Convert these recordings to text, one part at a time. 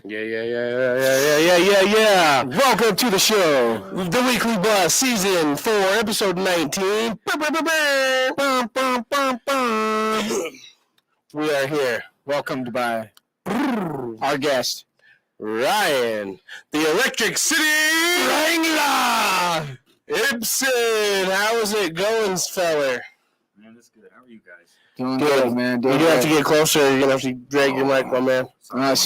Yeah. Welcome to the show, The Weekly Bus, Season 4, Episode 19. We are here, welcomed by our guest, Ryan, the Electric City Strangler. Ibsen, how is it going, feller? Man, that's good. How are you guys? Doing good, man. You have to get closer. You're going to have to drag your mic, my man. I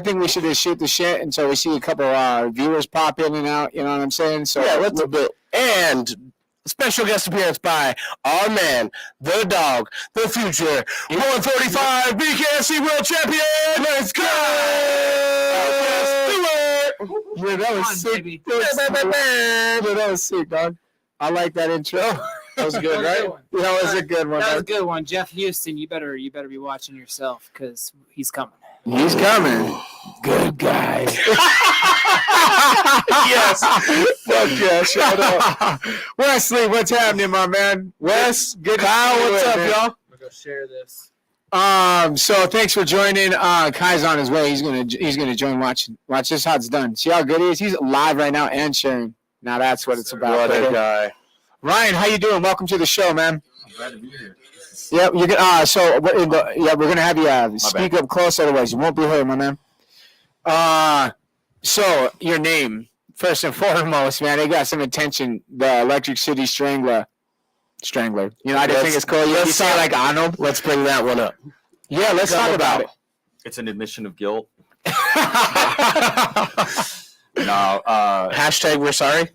think we should just shoot the shit until we see a couple viewers pop in and out. You know what I'm saying? So yeah, let's do it. And special guest appearance by our man, the dog, the future, 145 BKFC World Champion. Let's go! Yeah, that was sick. That was sick, dog. I like that intro. That was good, right? That was a good one. That was a good one. Jeff Houston, you better be watching yourself because he's coming. He's coming. Good guy. Yes. Fuck yeah, shout out. Wesley, what's happening, my man? Wes, good. Kyle, what's up, man. y'all? I'm gonna go share this. So thanks for joining. Kai's on his way. He's gonna join. Watch this how it's done. See how good he is? He's live right now and sharing. Now that's what it's about. What a guy. Ryan, how you doing? Welcome to the show, man. I'm glad to be here. Yep, you're gonna. We're gonna have you speak up close, otherwise you won't be heard, my man. So your name, first and foremost, man, it got some attention. The Electric City Strangler. You know, I just think it's cool. You say it like Arnold. Let's bring that one up. Yeah, let's talk about it. It's an admission of guilt. No. Hashtag we're sorry.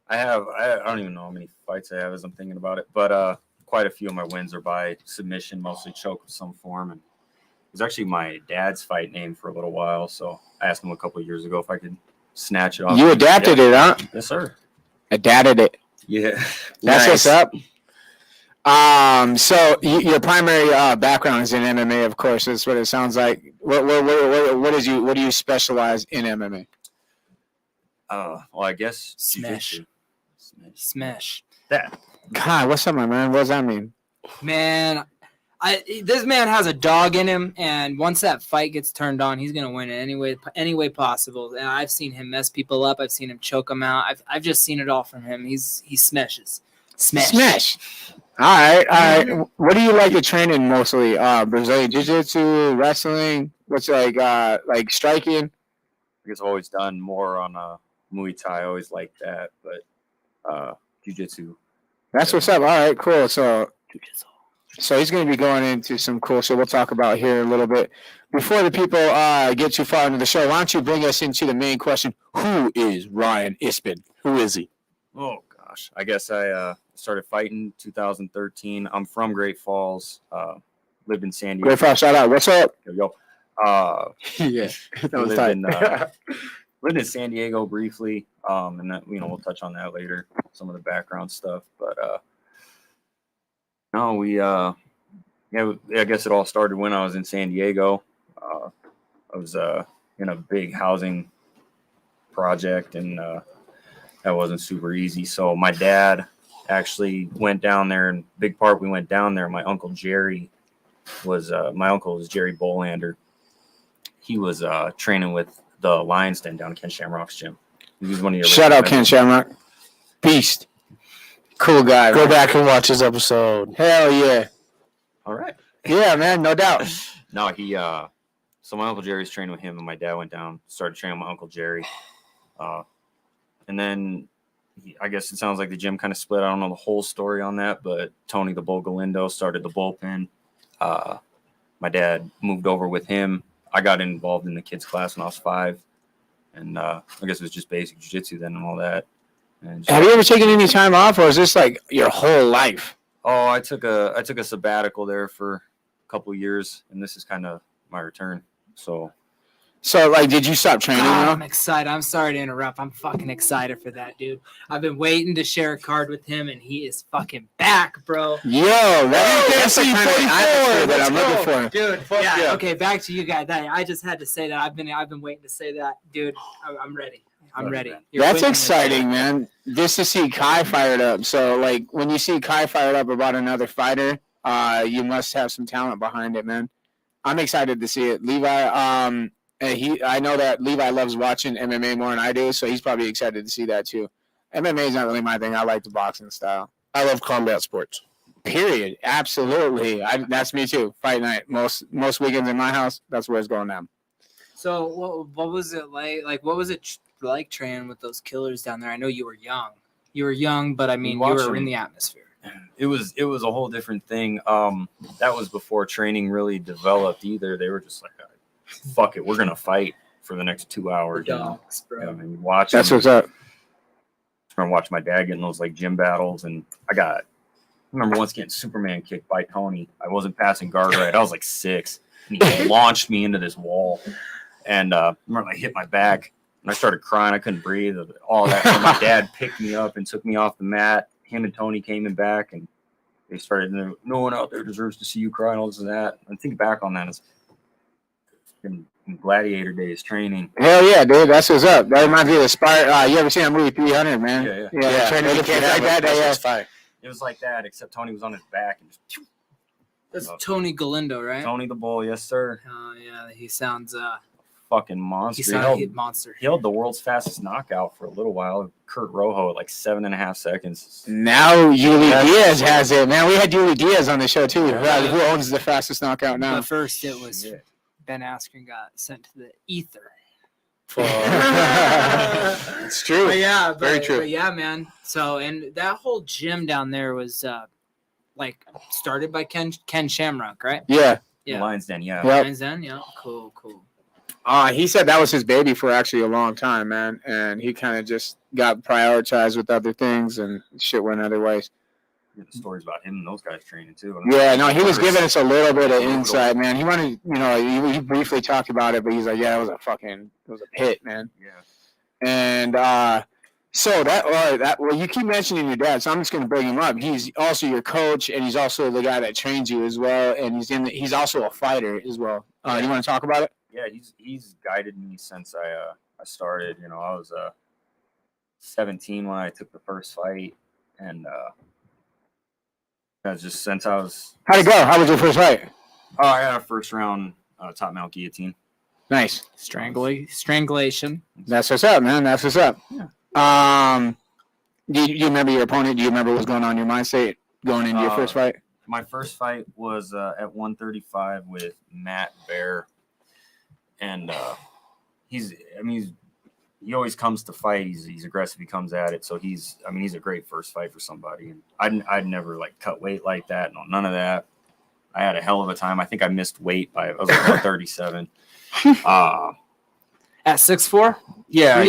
I don't even know how many fights I have as I'm thinking about it, but quite a few of my wins are by submission, mostly choke of some form. And it was actually my dad's fight name for a little while, so I asked him a couple of years ago if I could snatch it off. You adapted it, huh? Yes, sir. Adapted it. Yeah. That's what's up. So your primary background is in MMA, of course. That's what it sounds like. What do you specialize in MMA? Well, I guess Smash. that. God, what's up, my man? What does that mean? Man, this man has a dog in him, and once that fight gets turned on, he's gonna win it any way possible. And I've seen him mess people up. I've seen him choke them out. I've just seen it all from him. He smashes. Smash. All right. What do you like to train in mostly? Brazilian Jiu-Jitsu, wrestling. What's like striking? I guess I've always done more on Muay Thai. I always like that, but Jiu-Jitsu. That's what's up. All right, cool. So he's going to be going into some cool shit we'll talk about here in a little bit. Before the people get too far into the show, why don't you bring us into the main question? Who is Ryan Ibsen? Who is he? Oh, gosh. I guess I started fighting 2013. I'm from Great Falls. Lived in San Diego. Great Falls, shout out. What's up? Yo. Yeah, that was lived in San Diego briefly. And that, we'll touch on that later, some of the background stuff. But I guess it all started when I was in San Diego. I was in a big housing project, and that wasn't super easy. So my dad actually went down there, and big part we went down there. My uncle Jerry was Jerry Bolander. He was training with the Lions Den down at Ken Shamrock's gym. He was one of your shout out Ken Shamrock, beast, cool guy. Go back and watch his episode. Hell yeah! All right. Yeah, man, no doubt. No, so my Uncle Jerry's training with him, and my dad went down, started training with my Uncle Jerry. And then I guess it sounds like the gym kind of split. I don't know the whole story on that, but Tony the Bull Galindo started the bullpen. My dad moved over with him. I got involved in the kids class when I was 5. And I guess it was just basic jiu-jitsu then and all that. And Have you ever taken any time off, or is this like your whole life? Oh, I took a sabbatical there for a couple of years, and this is kind of my return. So like, did you stop training? God, now? I'm excited. I'm sorry to interrupt. I'm fucking excited for that, dude. I've been waiting to share a card with him, and he is fucking back, bro. Yo, that's the kind of atmosphere that I'm looking for. Dude, yeah. Okay, back to you guys. I just had to say that. I've been waiting to say that, dude. I'm ready. I'm ready. That's exciting, man. Just to see Kai fired up. So, like, when you see Kai fired up about another fighter, You must have some talent behind it, man. I'm excited to see it. Levi, I know that Levi loves watching MMA more than I do, so he's probably excited to see that too. MMA is not really my thing. I like the boxing style. I love combat sports. Period. Absolutely. That's me too. Fight night. Most weekends in my house, that's where it's going down. So what was it like? Like, what was it like training with those killers down there? I know you were young. You were young, but I mean, you were in the atmosphere. It was a whole different thing. That was before training really developed either. They were just like, fuck it, we're gonna fight for the next 2 hours. Dogs, bro. You know, and watch. That's what's up. I watched my dad get in those like gym battles, and I remember once getting Superman kicked by Tony. I wasn't passing guard right. I was like 6, and he launched me into this wall, and I remember I hit my back, and I started crying. I couldn't breathe. All that. And my dad picked me up and took me off the mat. Him and Tony came in back, and they started. No one out there deserves to see you cry and all this and that. And think back on that as in Gladiator days training. Hell yeah, dude. That's what's up. That reminds me of the Spire. You ever seen that movie 300, man? Yeah. Training You can't have like that. that's fine. It was like that, except Tony was on his back and just That's Tony Galindo, right? Tony the Bull, yes sir. Oh yeah, he sounds Fucking monster. he sounds a monster. He held the world's fastest knockout for a little while. Kurt Rojo at like 7.5 seconds. Now Yuli Diaz has it, man. We had Yuli Diaz on the show too. Who owns the fastest knockout now? But first, it was Ben Askren got sent to the ether. It's true. But yeah, Very true. But yeah, man. So, and that whole gym down there was like started by Ken Shamrock, right? Yeah. Yeah. Lions Den, yeah. Yep. Lions Den, yeah. Cool. He said that was his baby for actually a long time, man. And he kind of just got prioritized with other things and shit went other ways. The stories about him and those guys training too. Yeah, no, he was giving us a little bit of insight, man. He wanted, he briefly talked about it, but he's like, yeah, it was a pit, man. Yeah. And well, you keep mentioning your dad, so I'm just going to bring him up. He's also your coach, and he's also the guy that trains you as well, and he's also a fighter as well. You want to talk about it? Yeah, he's guided me since I started. I was 17 when I took the first fight, and just since I was. How'd it go? How was your first fight? Oh, I had a first round top mount guillotine. Nice. Strangulation. That's what's up, man. That's what's up. Yeah. Do you remember your opponent? Do you remember what's going on in your mind state going into your first fight? My first fight was at 135 with Matt Bear, and he always comes to fight. He's aggressive. He comes at it. So he's a great first fight for somebody. And I'd never like cut weight like that. No, none of that. I had a hell of a time. I think I missed weight I was like 137. At 6'4"? Yeah.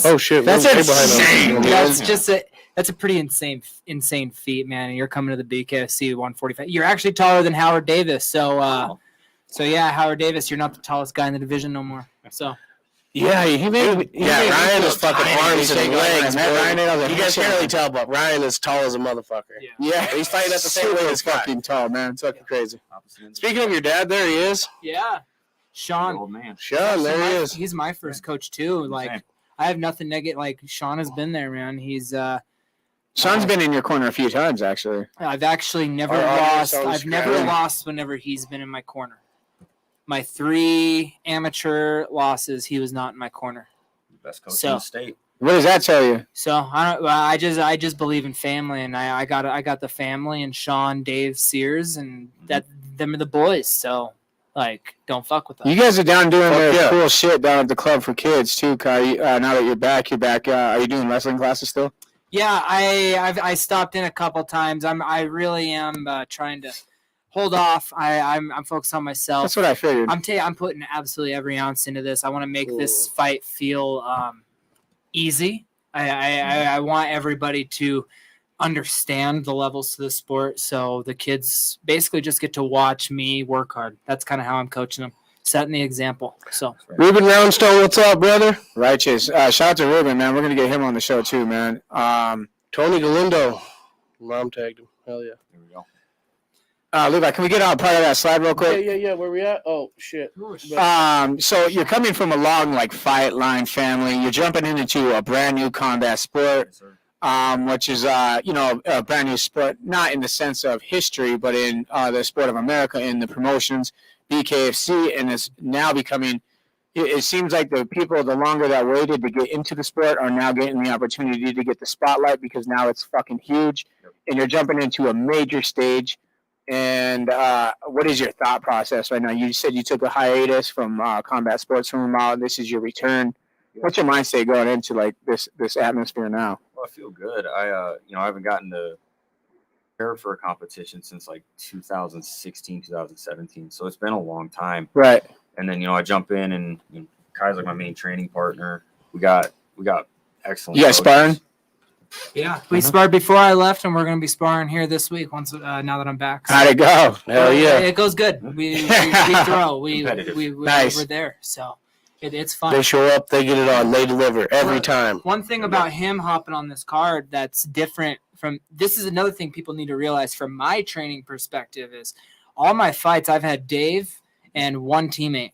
Oh shit! That's insane. Behind That's a pretty insane feat, man. And you're coming to the BKFC 145. You're actually taller than Howard Davis. So yeah, Howard Davis, you're not the tallest guy in the division no more. So. Yeah, Ryan is fucking arms and legs, bro. You guys can't really tell, but Ryan is tall as a motherfucker. Yeah, he's fighting at the same way as fucking tall, man. It's fucking crazy. Speaking of your dad, there he is. Yeah, Sean. Old man. Sean, there he is. He's my first coach too. Like, I have nothing negative. Like, Sean has been there, man. He's Sean's been in your corner a few times, actually. I've actually never lost. I've never lost whenever he's been in my corner. My 3 amateur losses, he was not in my corner. Best coach in the state. What does that tell you? So I just believe in family, and I got the family and Sean, Dave, Sears, and them are the boys. So like, don't fuck with them. You guys are down doing cool shit down at the club for kids too, Kai. Now that you're back. Are you doing wrestling classes still? Yeah, I stopped in a couple times. I really am trying to hold off. I'm focused on myself. That's what I figured. I'm putting absolutely every ounce into this. I want to make this fight feel easy. I want everybody to understand the levels to the sport, so the kids basically just get to watch me work hard. That's kind of how I'm coaching them, setting the example. So Ruben Roundstone, what's up, brother? Righteous. Shout out to Ruben, man. We're gonna get him on the show too, man. Tony Galindo, mom tagged him. Hell yeah. There we go. Levi, can we get on part of that slide real quick? Yeah. Where we at? Oh shit. So you're coming from a long fight line family. You're jumping into a brand new combat sport. Yes, sir. which is a brand new sport, not in the sense of history, but in the sport of America in the promotions, BKFC, and it's now becoming. It seems like the people, the longer that waited to get into the sport, are now getting the opportunity to get the spotlight because now it's fucking huge, and you're jumping into a major stage. And what is your thought process right now? You said you took a hiatus from combat sports for a while. This is your return. What's your mindset going into like this atmosphere now? Well, I feel good. I haven't gotten to prepare for a competition since like 2016, 2017. So it's been a long time. Right. And then I jump in, and Kai's like my main training partner. We got excellent. You guys sparring? Yeah, we sparred before I left, and we're going to be sparring here this week. Once now that I'm back. How'd it go? Hell yeah! It goes good. We throw. Nice. We're there, so it's fun. They show up, they get it on, they deliver every time. One thing about him hopping on this card that's different from this is another thing people need to realize from my training perspective is all my fights I've had Dave and one teammate.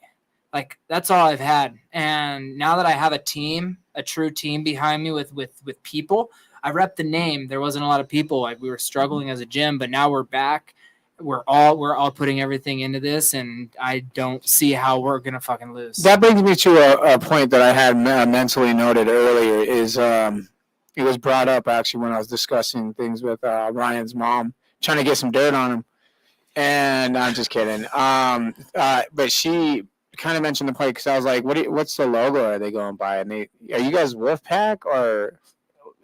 Like that's all I've had. And now that I have a team, a true team behind me with people, I rep the name. There wasn't a lot of people. Like we were struggling as a gym, but now we're back. We're all putting everything into this, and I don't see how we're gonna fucking lose. That brings me to a point that I had mentally noted earlier. Is it was brought up actually when I was discussing things with Ryan's mom, trying to get some dirt on him. And I'm just kidding. But she kind of mentioned the point because I was like, "What's the logo are they going by?" And are you guys Wolfpack or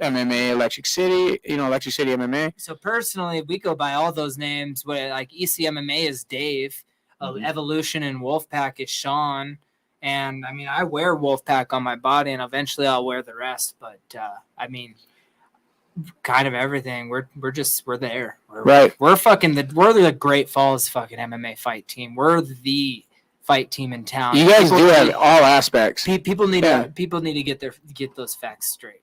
MMA Electric City? Electric City MMA. So personally, we go by all those names. Like ECMMA is Dave, Evolution and Wolfpack is Sean, and I mean I wear Wolfpack on my body, and eventually I'll wear the rest. But I mean. Kind of everything. We're there. We're the Great Falls fucking MMA fight team. We're the fight team in town. You guys do have all aspects. People need to get those facts straight.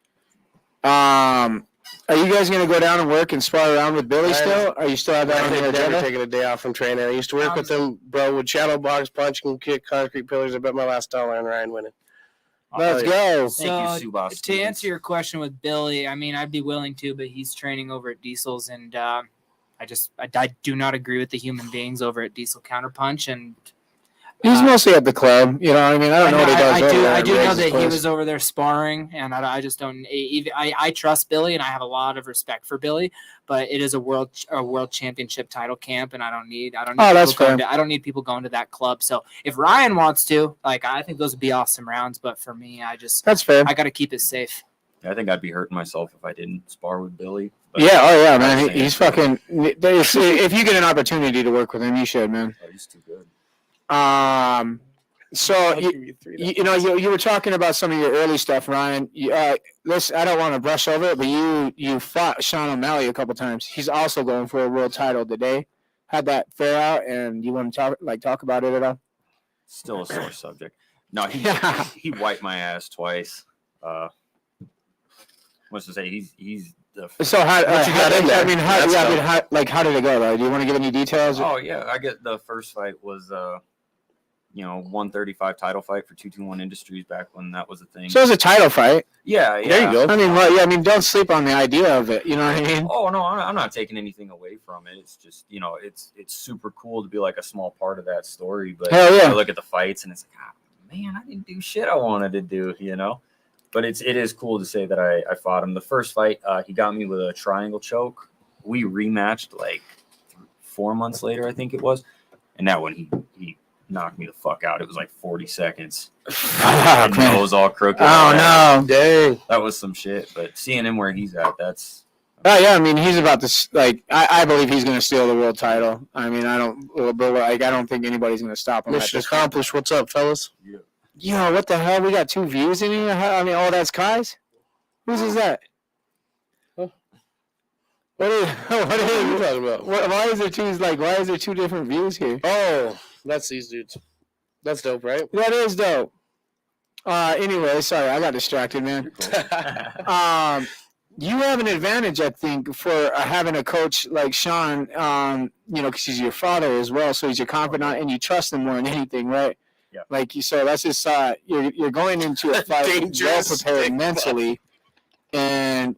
Are you guys gonna go down and work and spar around with Billy still? Are you still have that on your I've never agenda? taken a day off from training. I used to work with them, bro, with shadow box, punch and kick, concrete pillars. I bet my last dollar on Ryan winning. Let's go. Thank you, Subas. To answer your question with Billy, I mean, I'd be willing to, but he's training over at Diesel's, and I do not agree with the human beings over at Diesel Counterpunch, and He's mostly at the club. You know what I mean? I don't know what he does over there. I do know that he was over there sparring, and I just don't. I trust Billy, and I have a lot of respect for Billy. But it is a world championship title camp, and I don't need. That's fair. I don't need people going to that club. So if Ryan wants to, I think those would be awesome rounds. But for me, that's fair. I got to keep it safe. I think I'd be hurting myself if I didn't spar with Billy. Yeah, oh yeah, man. He's fucking. If you get an opportunity to work with him, you should, man. Oh, he's too good. So you were talking about some of your early stuff, Ryan. I don't want to brush over it, but you fought Sean O'Malley a couple times. He's also going for a world title today. Had that fair out, and you want to talk about it at all? Still a sore subject. No, he wiped my ass twice. What's to say? He's the. So how you got in there? How did it go? Though? Do you want to give any details? Oh yeah, I get the first fight was 135 title fight for 221 Industries back when that was a thing. So it was a title fight. Yeah. There you go. I mean, don't sleep on the idea of it. You know what I mean? Oh no, I'm not taking anything away from it. It's just it's super cool to be like a small part of that story. But hell yeah. I look at the fights and it's like, man, I didn't do shit I wanted to do, But it is cool to say that I fought him. The first fight, he got me with a triangle choke. We rematched like 4 months later, I think it was, and that one he knocked me the fuck out. It was like 40 seconds. Nose all crooked. Oh no, dang. That was some shit. But seeing him where he's at, that's. Oh yeah, I mean he's about to I believe he's going to steal the world title. I mean I don't think anybody's going to stop him. Mission accomplished. What's up, fellas? Yeah. Yo, what the hell? We got 2 views in here. I mean, that's Kai's. Whose is that? Huh? What are you talking about? Why is there 2 different views here? Oh, that's these dudes. That's dope, right? That is dope. Anyway, sorry, I got distracted, man. You have an advantage, I think, for having a coach like Sean, because he's your father as well, so he's your confidant, and you trust him more than anything, right? Yeah. So that's just you're going into a fight well prepared mentally, and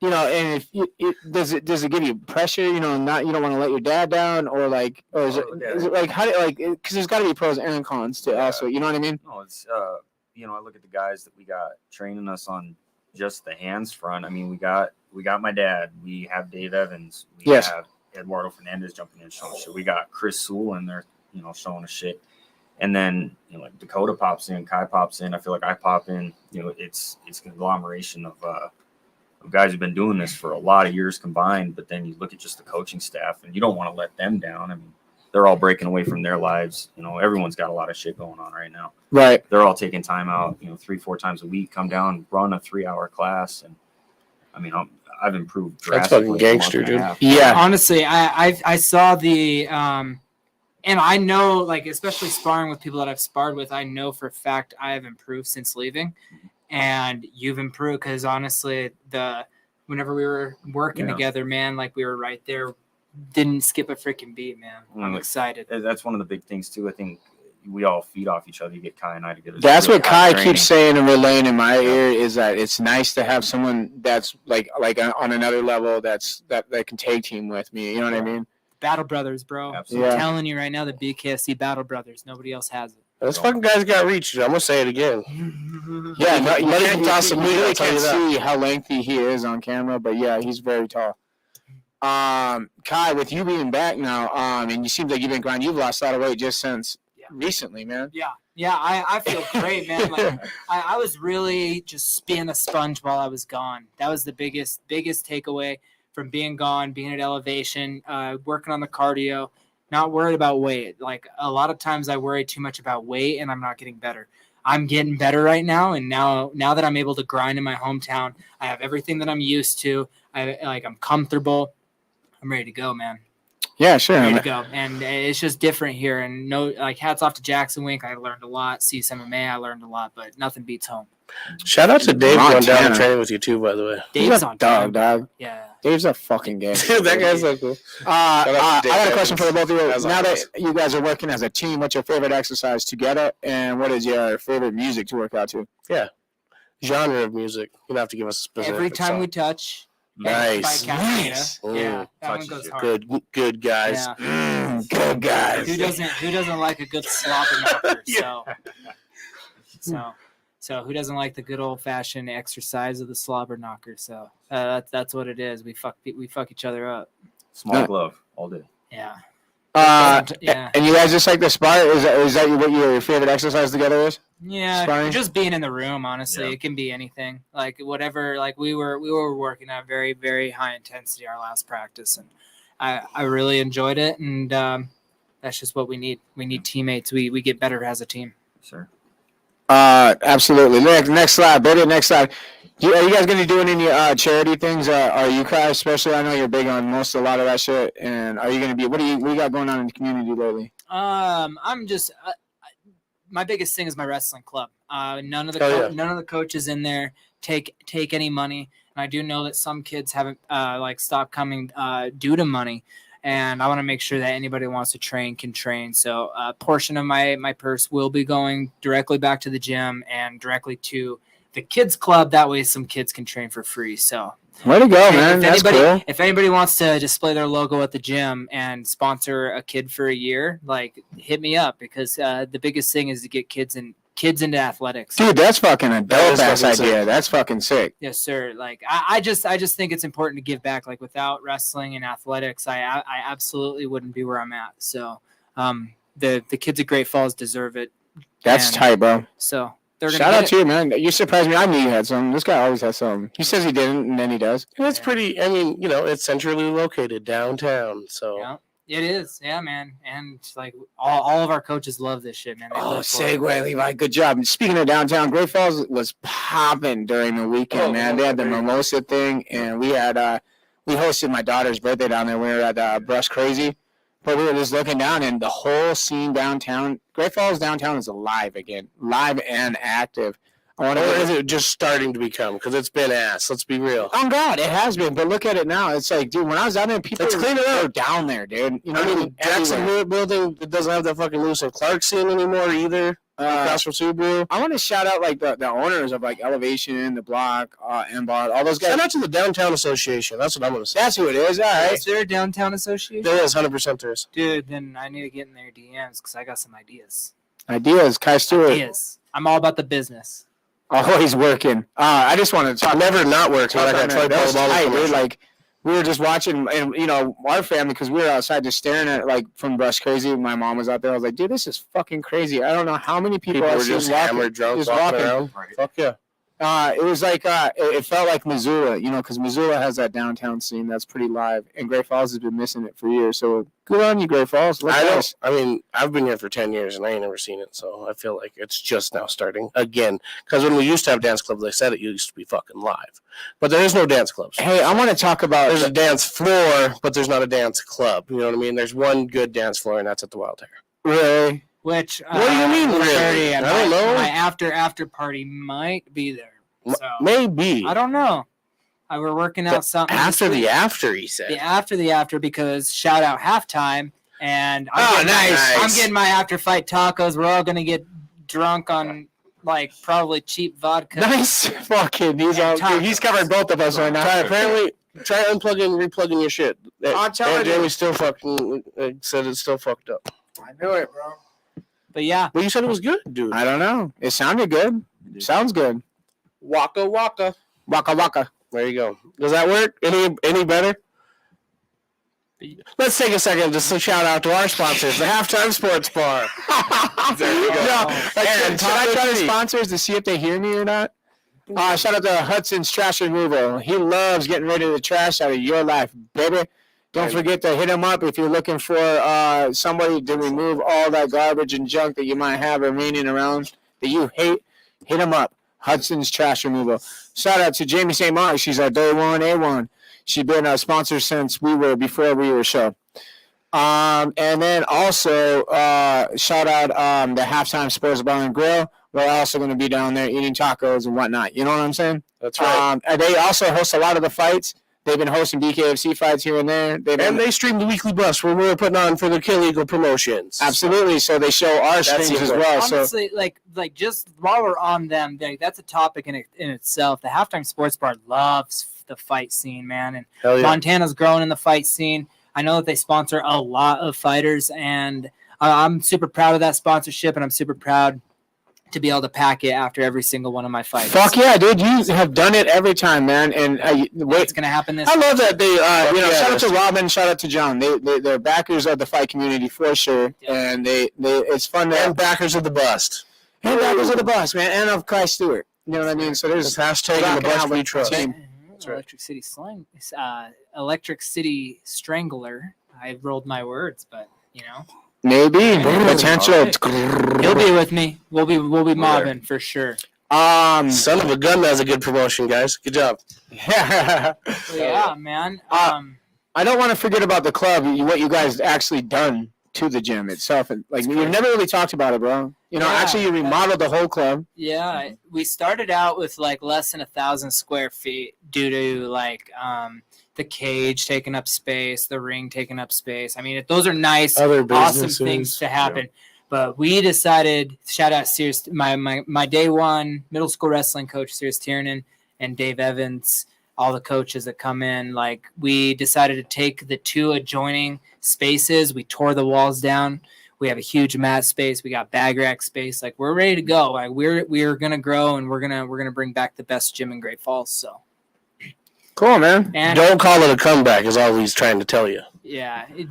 you know, and if does it give you pressure? You know, not you don't want to let your dad down, or like, or is it like how do like because there's got to be pros and cons to also. You know what I mean? No, it's you know, I look at the guys that we got training us on just the hands front. I mean, we got my dad. We have Dave Evans. We Yes. have Eduardo Fernandez jumping in showing shit. We got Chris Sewell in there, you know, showing us shit. And then, you know, like Dakota pops in, Kai pops in. I feel like I pop in. You know, it's a conglomeration of guys who've been doing this for a lot of years combined. But then you look at just the coaching staff, and you don't want to let them down. I mean, they're all breaking away from their lives. You know, everyone's got a lot of shit going on right now. Right. They're all taking time out, you know, 3-4 times a week, come down, run a 3-hour class. And I mean, I've improved That's drastically. fucking gangster, dude. Yeah. Honestly, I saw the and I know, like, especially sparring with people that I've sparred with, I know for a fact I have improved since leaving, and you've improved because honestly, whenever we were working together, man, like we were right there, didn't skip a freaking beat, man. I'm excited. That's one of the big things too. I think we all feed off each other. You get Kai and I together. That's really what Kai training. keeps saying and relaying in my ear is that it's nice to have someone that's like on another level that can tag team with me. You know what I mean? Battle Brothers, bro. Absolutely. I'm telling you right now, the BKSC Battle Brothers. Nobody else has it. This fucking guy's got reach. I'm gonna say it again. Yeah, no, you Let him toss some meat, really I'll tell can't you that. see how lengthy he is on camera, but yeah, he's very tall. Kai, with you being back now, and you seem like you've been grinding. You've lost a lot of weight just since recently, man. Yeah, I feel great, man. Like I was really just being a sponge while I was gone. That was the biggest takeaway from being gone, being at elevation, working on the cardio, not worried about weight. Like a lot of times I worry too much about weight and I'm not getting better. I'm getting better right now, and now that I'm able to grind in my hometown, I have everything that I'm used to. I'm comfortable. I'm ready to go, man. Yeah, sure. Ready to go, and it's just different here. And hats off to Jackson Wink. I learned a lot. CSMMA, I learned a lot, but nothing beats home. Shout out to Dave going down Montana. and training with you too, by the way. Dave's on time. dog. Yeah. Dave's a fucking game. Dude, that guy's so cool. I Dave got a question Evans. for the both of you. As Now that always. you guys are working as a team, what's your favorite exercise together, and what is your favorite music to work out to? Genre of music. You don't have to give us a specific Every time song. we touch. Nice. By Castaneda. Nice. Yeah. Ooh, That one touches goes you. hard. Good guys. Yeah. Good guys. Who doesn't like a good slobber knocker? So who doesn't like the good old fashioned exercise of the slobber knocker? So that's what it is. We fuck each other up. Small glove all day. Yeah. Yeah. And you guys just like the spar? Is that what your favorite exercise together is? Yeah, Sparring? just being in the room. Honestly, Yeah. it can be anything. Like whatever. Like we were working at very, very high intensity our last practice, and I really enjoyed it. And that's just what we need. We need teammates. We get better as a team. Sir. Absolutely. Next slide, baby. Next slide. Are you guys going to be doing any charity things? Are you guys, especially? I know you're big on a lot of that shit. And are you going to be? What do you got going on in the community lately? I'm just my biggest thing is my wrestling club. None of the coaches in there take any money, and I do know that some kids haven't stopped coming due to money. And I want to make sure that anybody who wants to train can train. So a portion of my purse will be going directly back to the gym and directly to the kids club. That way some kids can train for free. So way to go, man. That's cool. If anybody wants to display their logo at the gym and sponsor a kid for a year, hit me up, because the biggest thing is to get kids into athletics. Dude, that's fucking a dope ass fucking idea. sick. That's fucking sick. Yes, sir. I just think it's important to give back. Without wrestling and athletics, I absolutely wouldn't be where I'm at. So the kids at Great Falls deserve it. That's And tight, bro. So they're gonna Shout get out to you, man. You surprised me. I knew you had some. This guy always has some. He says he didn't, and then he does. And it's pretty, I mean, it's centrally located downtown. So Yeah, it is. Yeah, man. And all of our coaches love this shit, man. They Oh, live for it. segue, Levi. Good job. Speaking of downtown, Great Falls was popping during the weekend, man. They had the mimosa thing, and we hosted my daughter's birthday down there. We were at Brush Crazy, but we were just looking down, and the whole scene downtown, Great Falls downtown is alive again, live and active. I want Or to. is it just starting to become? Because it's been ass. Let's be real. Oh God, it has been. But look at it now. It's like, dude, when I was down there, people Let's clean it up. were down there, dude. You know, I mean, Jackson everywhere. building that doesn't have that fucking Lewis and Clark scene anymore either. Across from Subaru. I want to shout out like the owners of like Elevation, the Block, Embar, all those guys. Shout out to the Downtown Association. That's what I'm going to say. That's who it is. All right. Is there a downtown association? There is, 100% there is. Dude, then I need to get in their DMs because I got some ideas. Ideas, Kai Stewart. Ideas. I'm all about the business. Oh, he's working. I just wanted to talk. Never not working. Talk Like I on tried that. That was tight, dude. commercial. Like we were just watching, and you know, our family, because we were outside just staring at like from Brush Crazy. My mom was out there. I was like, dude, this is fucking crazy. I don't know how many people People I've were seen just walking- hammered, drunk, just walking walking. around. Right. Fuck yeah. It was like it felt like Missoula, you know, because Missoula has that downtown scene that's pretty live, and Great Falls has been missing it for years. So good on you, Great Falls. Look I nice. don't. I mean, I've been here for 10 years and I ain't never seen it, so I feel like it's just now starting again. Because when we used to have dance clubs, they said it used to be fucking live, but there is no dance clubs. Hey, I want to talk about. There's a dance floor, but there's not a dance club. You know what I mean? There's one good dance floor, and that's at the Wild Hair. Really? Which What do you mean, really? 30, I don't know. My after party might be there. So Maybe I don't know. We're working out something this after week. the after. He said. the after because shout out halftime and Oh, nice. I'm getting my after fight tacos. We're all gonna get drunk on like probably cheap vodka. Nice. Fucking. He's covering both of us right now. Try unplugging, replugging your shit. I'm telling you. Jamie still fucking said it's still fucked up. I knew it, bro. But yeah, Well, you said it was good, dude. I don't know. It sounded good. Sounds good. Waka waka. Waka waka. There you go. Does that work? Any better? Let's take a second just to shout out to our sponsors, the Halftime Sports Bar. There you go. Should I try to sponsors to see if they hear me or not? Shout out to Hudson's Trash Removal. He loves getting rid of the trash out of your life, baby. Don't forget to hit him up if you're looking for somebody to remove all that garbage and junk that you might have remaining around that you hate. Hit him up. Hudson's Trash Removal. Shout out to Jamie St. Mark. She's our day one A1. She's been a sponsor since before we were a show. And then also shout out the Halftime Sports Bar and Grill. We're also going to be down there eating tacos and whatnot. You know what I'm saying? That's right. And they also host a lot of the fights. They've been hosting BKFC fights here and there. And they stream the weekly bus where we're putting on for the Kill Eagle promotions. Absolutely. So they show our That's streams as it. well. So honestly, like just while we're on them, that's a topic in itself. The halftime sports bar loves the fight scene, man, and Hell yeah. Montana's growing in the fight scene. I know that they sponsor a lot of fighters, and I'm super proud of that sponsorship, and I'm super proud to be able to pack it after every single one of my fights. fuck yeah, dude! You have done it every time, man. And It's gonna happen this. I love that they, shout out to yes. Robin, shout out to John. They're backers of the fight community for sure, Yeah. and it's fun to And backers of the bust. and backers of the boss, man, and of Kai Stewart. You know what I mean? So there's This hashtag Rock in the bust and we Albert trust. team. right. Electric City slang, Electric City Strangler. I rolled my words, but you know, maybe potential. he'll be with me. We'll be mobbing for sure. Son of a gun, that's a good promotion, guys. Good job. Yeah. Yeah, man. I don't want to forget about the club. What you guys actually done to the gym itself, and like you've never really talked about it, bro. You know, Yeah. actually, you remodeled the whole club. Yeah, we started out with like less than 1,000 square feet due to like the cage taking up space, the ring taking up space. I mean, those are nice, Other awesome businesses, things to happen. But we decided, shout out Sears, my day one middle school wrestling coach, Sears Tiernan, and Dave Evans, all the coaches that come in. Like, we decided to take the two adjoining spaces. We tore the walls down. We have a huge mat space. We got bag rack space. Like, we're ready to go. Like, we're gonna grow, and we're gonna bring back the best gym in Great Falls. So, Cool, man. and Don't call it a comeback, is all he's trying to tell you. yeah, you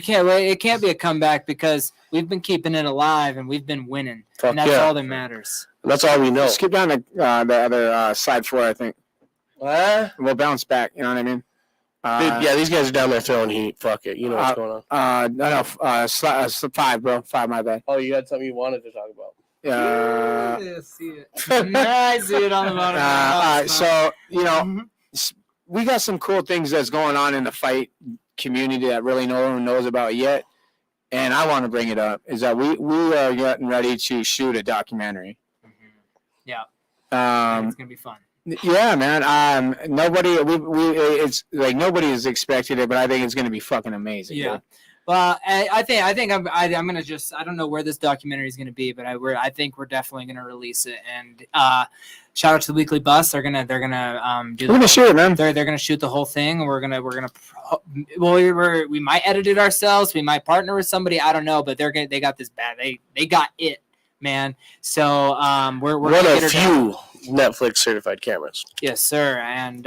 can't. Well, it can't be a comeback because we've been keeping it alive and we've been winning, Fuck and that's yeah. all that matters. That's all we know. Skip down to the other side floor, I think. We'll bounce back. You know what I mean? Dude, yeah, these guys are down there throwing heat. Fuck it. You know what's going on. No, five, bro. Five, my bad. Oh, you had something you wanted to talk about. See it. I see it on the bottom. All right, so you know, Mhm. we got some cool things that's going on in the fight community that really no one knows about yet, and I want to bring it up. Is that we are getting ready to shoot a documentary. Yeah. It's gonna be fun. Yeah, man. It's like nobody has expected it, but I think it's going to be fucking amazing. Yeah. Dude. Well, I think I'm gonna just I don't know where this documentary is gonna be, but I think we're definitely gonna release it. And shout out to the Weekly Bus. They're gonna do. We're gonna shoot it, man. They're gonna shoot the whole thing. And we might edit it ourselves. We might partner with somebody. I don't know, but they got this bad. They got it, man. So we're one gonna get of her done. few Netflix certified cameras. Yes, sir. And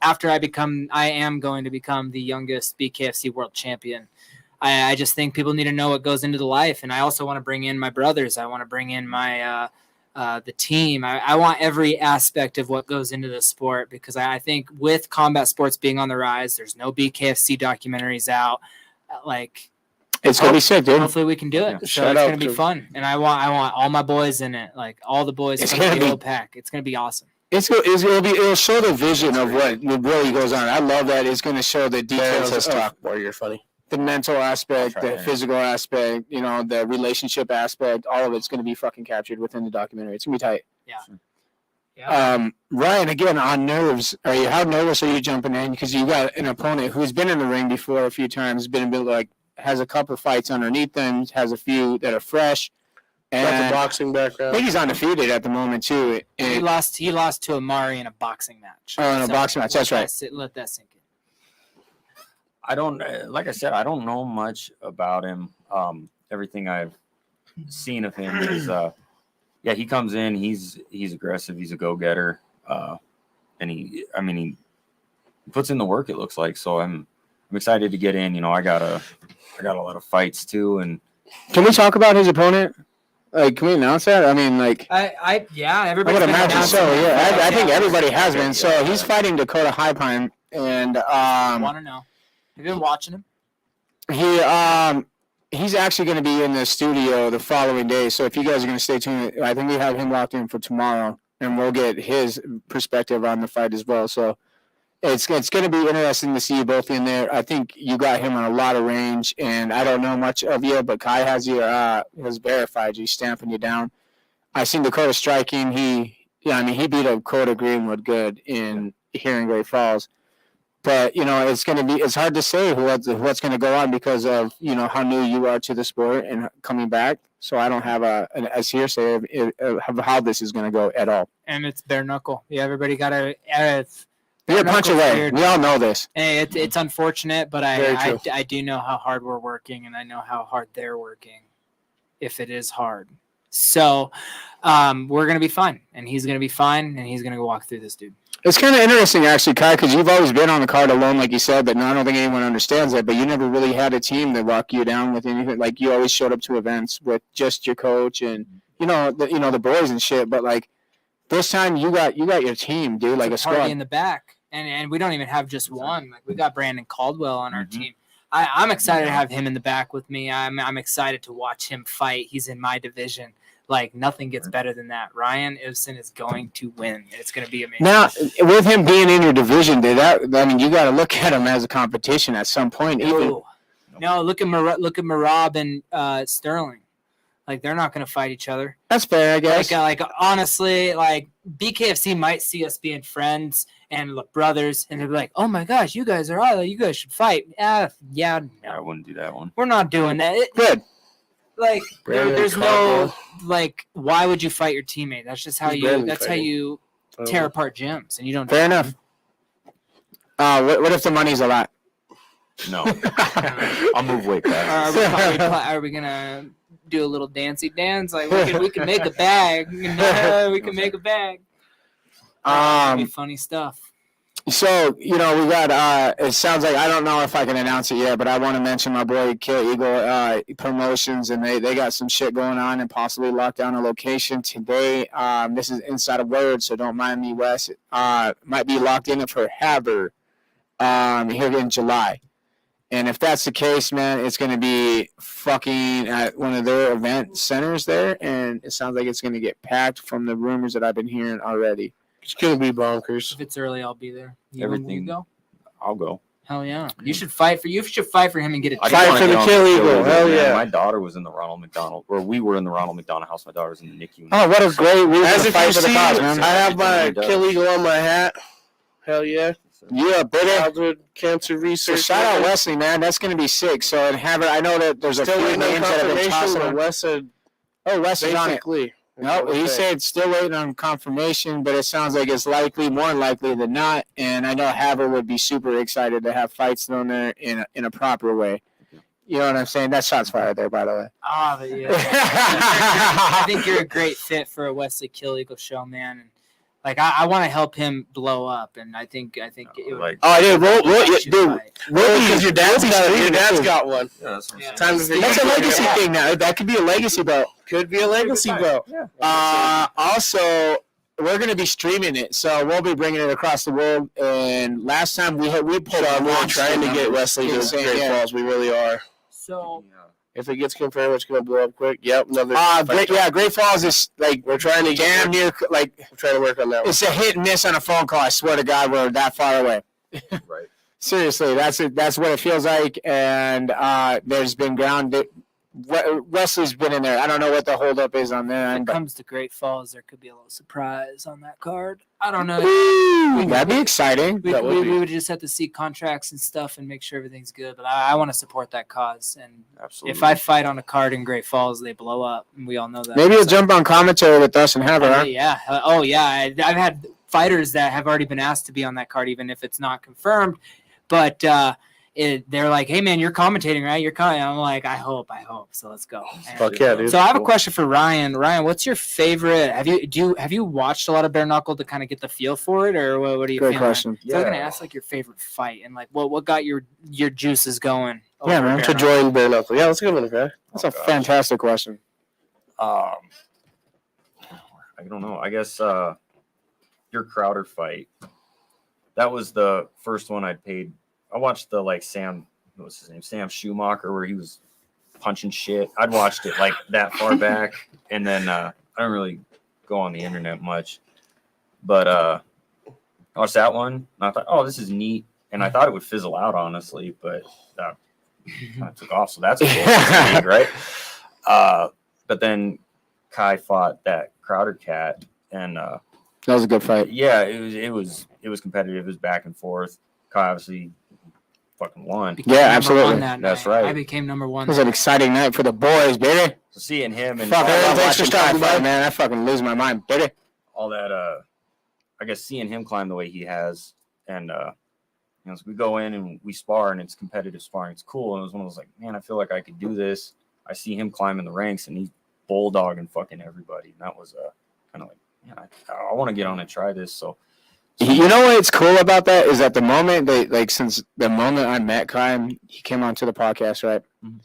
after I am going to become the youngest BKFC world champion. I just think people need to know what goes into the life, and I also want to bring in my brothers. I want to bring in my the team. I want every aspect of what goes into the sport, because I think with combat sports being on the rise, there's no BKFC documentaries out. Like, it's gonna be sick, dude. Hopefully we can do it. So Shout it's out gonna be to- fun, and I want all my boys in it, like all the boys It's from gonna the be- old pack. It's gonna be awesome. It'll show the vision of what really goes on. I love that. It's going to show the Darren details says of talk more. You're funny. the mental aspect, I'll try the that. physical aspect, the relationship aspect. All of it's going to be fucking captured within the documentary. It's going to be tight. Yeah. Ryan, again, on nerves. How nervous are you jumping in? Because you got an opponent who's been in the ring before a few times, has a couple of fights underneath them, has a few that are fresh. Got the And boxing I background. think he's undefeated at the moment, too. He lost to Amari in a boxing match. Oh, in a boxing match. That's right. Let that sink in. I don't, like I said, I don't know much about him. Everything I've seen of him is, he comes in, he's aggressive, he's a go-getter, and he puts in the work, it looks like. So I'm excited to get in. I got a lot of fights too, and Can we talk about his opponent? Can we announce that? Everybody's I would been imagine announcing so. it. Yeah, I think everybody has been. So he's fighting Dakota Highpine, and Want to know? Have you been watching him? he's actually going to be in the studio the following day. So if you guys are going to stay tuned, I think we have him locked in for tomorrow, and we'll get his perspective on the fight as well. So it's going to be interesting to see you both in there. I think you got him on a lot of range, and I don't know much of you, but Kai has has verified you, stamping you down. I seen Dakota striking. He beat up Dakota Greenwood good here in Great Falls. But it's hard to say what's going to go on because of how new you are to the sport and coming back. So I don't have a hearsay of how this is going to go at all. And it's bare knuckle. Yeah, everybody got to. You're a punch away. We all know this. Hey, it's unfortunate, but Very I true. do know how hard we're working, and I know how hard they're working, if it is hard. So we're gonna be fine, and he's gonna be fine, and he's gonna go walk through this dude. It's kind of interesting, actually, Kai, because you've always been on the card alone, like you said, but I don't think anyone understands that. But you never really had a team that walk you down with anything. Like you always showed up to events with just your coach and the boys and shit. But like this time, you got your team, dude, like a party squad. in the back, and we don't even have just one. Like we got Brandon Caldwell on our Mhm. team. I'm excited to have him in the back with me. I'm excited to watch him fight. He's in my division. Like nothing gets better than that. Ryan Ibsen is going to win. It's going to be amazing. Now, with him being in your division, you got to look at him as a competition at some point. Even No, look at Marab and Sterling. Like they're not going to fight each other. that's fair, I guess. Like honestly, like BKFC might see us being friends and brothers, and they'll be like, "Oh my gosh, you guys should fight." Yeah, no, I wouldn't do that one. we're not doing that. Good. Like Brandon there's Caldwell. no like, why would you fight your teammate? That's just how Who's you. Brandon That's how fighting? you tear apart gyms, and you don't. Fair enough. What if the money's a lot? No, I'll move weight class. Are we gonna do a little dancey dance? Like we can make a bag. We can make a bag. It'd be funny stuff. So, we got, it sounds like, I don't know if I can announce it yet, but I want to mention my boy Kill Eagle Promotions, and they got some shit going on and possibly lock down a location today. This is inside of word, so don't mind me, Wes. Might be locked in for Haber here in July. And if that's the case, man, it's going to be fucking at one of their event centers there, and it sounds like it's going to get packed from the rumors that I've been hearing already. It's gonna be bonkers. If it's early, I'll be there. You Everything. go? I'll go. Hell yeah. You should fight for him and get a I Fight wanna for get the on Kill Eagle. man. Hell yeah. My daughter was in the Ronald McDonald, or we were in the Ronald McDonald house. My daughter was in the NICU. Oh, what a great reason As to if fight you for the see, cause, man. I have my Everything he Kill does. Eagle on my hat. Hell yeah. Yeah, brother. Childhood cancer So research. shout out Wesley, man. That's going to be sick. So, and have it. I know that there's a Still few waiting on names that have been confirmation, tossed but around. Wes said Oh, Wes is on it. basically. No, he said still waiting on confirmation, but it sounds like it's likely, more likely than not. And I know Haver would be super excited to have fights thrown there in a proper way. You know what I'm saying? That shot's fired there, by the way. Ah, but yeah. I think you're a great fit for a Wesley Kill Eagle show, man. And like I want to help him blow up, and I think it would. Like, Oh, dude, should fight. because your dad's got one. yeah, that's what I'm Yeah. saying. Time to figure That's a it out. legacy thing now. That could be a legacy belt. Could be a legacy belt. Also, we're going to be streaming it, so we'll be bringing it across the world. And last time we put on, We're trying to get Wesley to Great Falls. We really are. So If it gets confirmed, it's gonna blow up quick. Yep, another. Great Falls is like We're trying to damn near like We're trying to work on that one. it's a hit and miss on a phone call. I swear to God, we're that far away. Right. Seriously, that's it. That's what it feels like. And there's been ground. Wesley's been in there. I don't know what the holdup is on their when end, it but comes to Great Falls, there could be a little surprise on that card. I don't know. that'd be exciting. That would be. We would just have to see contracts and stuff and make sure everything's good. But I want to support that cause. And Absolutely. if I fight on a card in Great Falls, they blow up, and we all know that. Maybe you'll So- jump on commentary with us and have her. Huh? Yeah. Oh, yeah. I've had fighters that have already been asked to be on that card, even if it's not confirmed. But they're like, "Hey, man, you're commentating, right? You're coming." I'm like, "I hope." So let's go. And Fuck yeah, dude. so I have a question for Ryan. Ryan, what's your favorite? Have you watched a lot of bare knuckle to kind of get the feel for it, or what are you? Great feeling? question. So I was gonna ask like your favorite fight and like what got your juices going. Yeah, over man. bare To knuckle? join bare knuckle. Yeah, that's a good one, okay. That's a fantastic question. I don't know. I guess your Crowder fight. That was the first one I'd paid. I watched the what was his name? Sam Schumacher, where he was punching shit. I'd watched it like that far back, and then I don't really go on the internet much. But I watched that one, and I thought, oh, this is neat. And I thought it would fizzle out, honestly, but that kind of took off. So that's cool, that's neat, right? But then Kai fought that Crowder cat, and That was a good fight. yeah, it was competitive. It was back and forth. Kai obviously fucking won. Became Yeah, number absolutely. one that That's night. right. I became number one. It was an exciting night for the boys, baby. So seeing him and Fuck, I love thanks for watching Kai stopping by. fight, man. I fucking lose my mind, baby. all that, I guess seeing him climb the way he has, and so we go in and we spar, and it's competitive sparring. It's cool, and it was one of those like, man, I feel like I could do this. I see him climbing the ranks, and he's bulldogging fucking everybody, and that was kind of like, man, I want to get on and try this. So You know what's cool about that is that the moment since the moment I met Kai, he came onto the podcast, right? Mhm.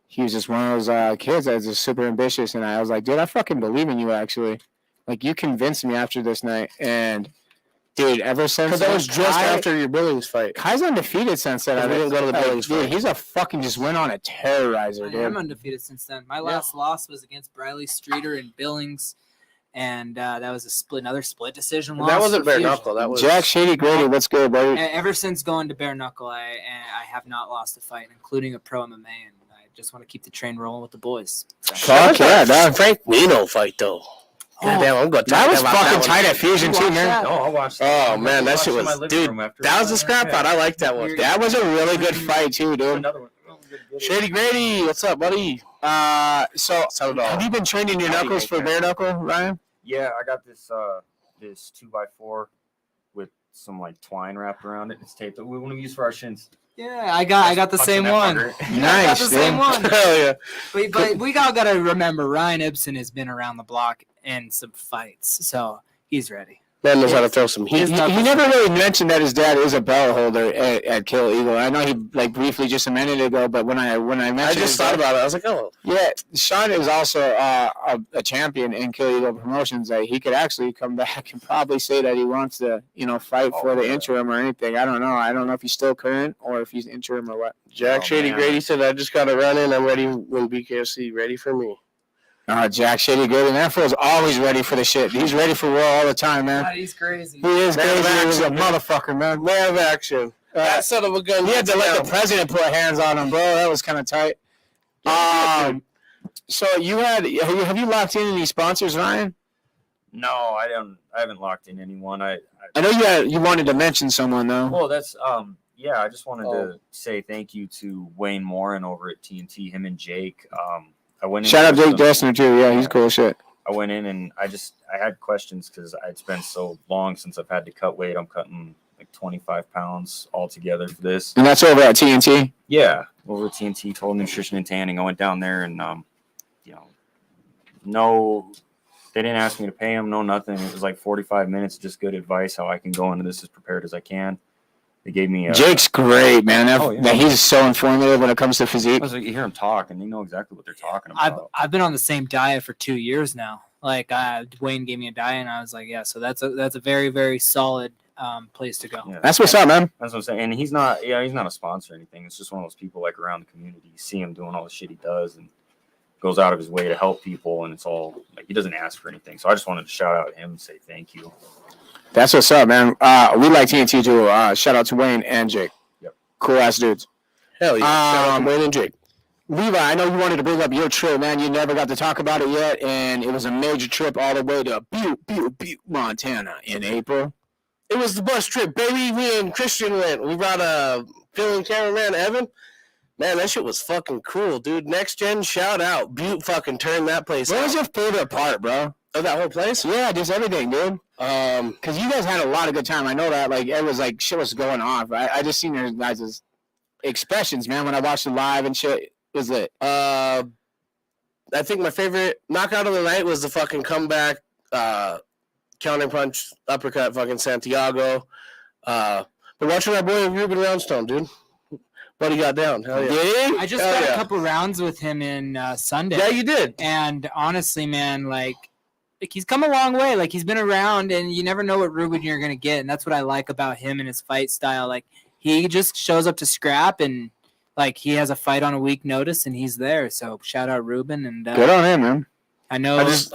He was just one of those kids that was just super ambitious, and I was like, dude, I fucking believe in you, actually. Like, you convinced me after this night, and dude, ever since Because that was then, just Kai- after your Billings fight. Kai's undefeated since then. We didn't go to the Billings dude, fight. he's a fucking just went on a terrorizer, I dude. am undefeated since then. My last loss was against Briley Streeter in Billings, and that was another split decision loss. That wasn't for bare Fusion. knuckle. That was Jack Shady Grady, let's go, buddy. Ever since going to bare knuckle, I have not lost a fight, including a pro MMA, and I just want to keep the train rolling with the boys. So. Fuck yeah, dog. Frank Nino fight though. Goddamn, I'm gonna That talk was about fucking that tight one. at Fusion You too, watched man. that? no, I watched. Oh man, that watched shit it in my was, living dude. room after That was a scrap out. I like that one. That was a really good fight too, dude. Another one. Shady Grady, what's up, buddy? So Sound off. have you been training your Happy knuckles for birthday. bare knuckle, Ryan? Yeah, I got this 2x4 with some like twine wrapped around it. It's taped. We want to use for our shins. Yeah, I got the Punching same that one. fucker. I got Nice, the dude. same one. Hell yeah. But we all got to remember Ryan Ibsen has been around the block in some fights, so he's ready. Man knows how to throw some He heat. never really mentioned that his dad is a belt holder at Kill Eagle. I know he like briefly just a minute ago, but when I mentioned I just his thought dad- about it. I was like, oh, yeah, Sean is also a champion in Kill Eagle Promotions. Like, he could actually come back and probably say that he wants to, fight for the interim or anything. I don't know. I don't know if he's still current or if he's interim or what. Jack Oh, Shady man. Grady said, I just got to run in. I'm ready when BKFC ready for me. Jack Shady Grady, that fool's always ready for the shit. He's ready for war all the time, man. He's crazy. He is Man of crazy. He's a action. motherfucker, man. Man of action. That son of a gun. He had to let the president put hands on him, bro. That was kind of tight. So have you locked in any sponsors, Ryan? No, I haven't locked in anyone. I know you wanted to mention someone though. Well, that's I just wanted to say thank you to Wayne Morin over at TNT. Him and Jake. I went. Shout out Jake Dessner too. Yeah, he's cool as shit. I went in and I had questions because it's been so long since I've had to cut weight. I'm cutting like 25 pounds altogether for this. And that's over at TNT? Yeah, over at TNT, Total Nutrition and Tanning. I went down there and, they didn't ask me to pay them, no nothing. It was like 45 minutes, just good advice, how I can go into this as prepared as I can. They gave me Jake's great, man. He's so informative when it comes to physique. You hear him talk, and you know exactly what they're talking about. I've been on the same diet for 2 years now. Like Wayne gave me a diet, and I was like, yeah. So that's a very, very solid place to go. Yeah, that's what's up, man. That's what I'm saying. And he's not a sponsor or anything. It's just one of those people like around the community. You see him doing all the shit he does, and goes out of his way to help people, and it's all like he doesn't ask for anything. So I just wanted to shout out him and say thank you. That's what's up, man. We like TNT too. Shout out to Wayne and Jake. Yep. Cool ass dudes. Hell yeah. Shout out to Wayne and Jake. Levi, I know you wanted to bring up your trip, man. You never got to talk about it yet, and it was a major trip all the way to Butte, Montana in April. It was the bus trip, baby. Me and Christian went. We brought Phil and cameraman Evan. Man, that shit was fucking cool, dude. Next Gen, shout out. Butte fucking turned that place out. What was your favorite part, bro? Of that whole place? Yeah, just everything, dude. Because you guys had a lot of good time. I know that. Like, it was like shit was going off. I just seen your guys' expressions, man, when I watched it live and shit. It was lit. I think my favorite knockout of the night was the fucking comeback, counting punch, uppercut, fucking Santiago. But watching our boy Ruben Roundstone, dude. But he got down. Hell yeah. Did he? I just got a couple rounds with him in Sunday. Yeah, you did. And honestly, man, like he's come a long way. Like he's been around, and you never know what Ruben you're gonna get, and that's what I like about him and his fight style. Like he just shows up to scrap, and like he has a fight on a week notice, and he's there. So shout out Ruben, and good on him, man. I know. I just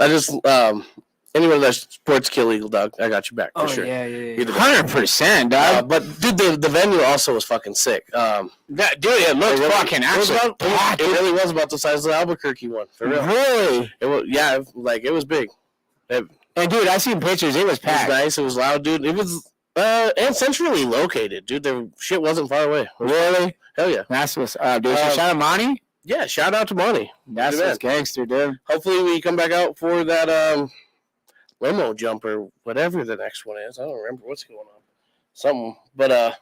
anyone that supports Kill Eagle, dog, I got you back for sure. Yeah. 100%, dog. But dude, the venue also was fucking sick. Dude, it looked fucking actually. It really was about the size of the Albuquerque one, for real. Really? It was, yeah, like it was big. And dude, I seen pictures. It was packed. It was nice. It was loud, dude. It was and centrally located, dude. The shit wasn't far away. Really? Hell yeah. That's what's up, dude. So shout out Monty. Yeah, shout out to Monty. That's what's gangster, dude. Hopefully we come back out for that limo jump or whatever the next one is. I don't remember what's going on. Something. But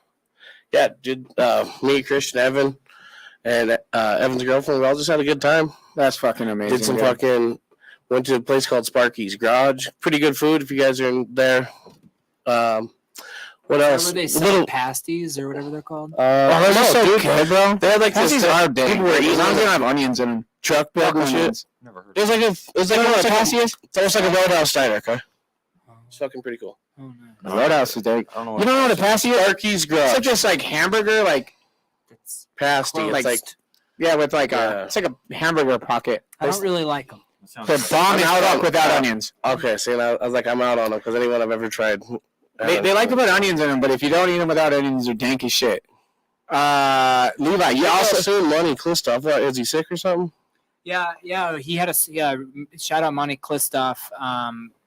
yeah, dude, me, Christian, Evan, and Evan's girlfriend, we all just had a good time. That's fucking amazing. Did some fucking went to a place called Sparky's Garage. Pretty good food if you guys are in there. What else? Were they selling pasties or whatever they're called? They're so good, bro. They had like pasties this. Are big. People were eating. As long as they don't have onions in them. Truck bed and shit. Never heard It was like a pasty is? It's almost like a Roadhouse diner, okay? It's fucking pretty cool. Oh, The Roadhouse is big. I don't know You don't know what a pasty is? Sparky's Garage. It's like this like hamburger, like It's, pasty. Well, It's like- yeah, with like it's like a hamburger pocket. I don't really like them. They're bomb I'm out out on- without onions. okay. See, I was like, I'm out on them because anyone I've ever tried. They like to put onions in them, but if you don't eat them without onions, they're dank as shit. Levi, you also also soon Money Klistoff. What is he sick or something? Yeah. He had shout out Monty Klistoff.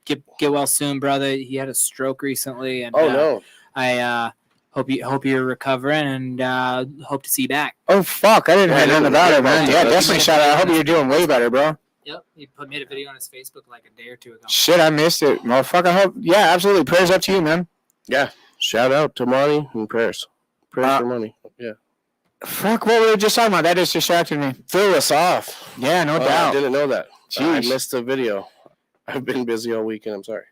Get well soon, brother. He had a stroke recently, and No. I hope you're recovering, and hope to see you back. oh fuck, I didn't Yeah, know nothing about it, man. yeah, Yeah, yeah. definitely shout out. I hope you're doing way better, bro. Yep, he made a video on his Facebook like a day or two ago. Shit, I missed it, motherfucker. I hope. Yeah, absolutely. Prayers up to you, man. Yeah. Shout out to Money and prayers. Prayers for Money. Yeah. Fuck, what we were just talking about. That just distracted me. Threw us off. Yeah, no I doubt. didn't know that. I Jeez. missed the video. I've been busy all weekend. I'm sorry.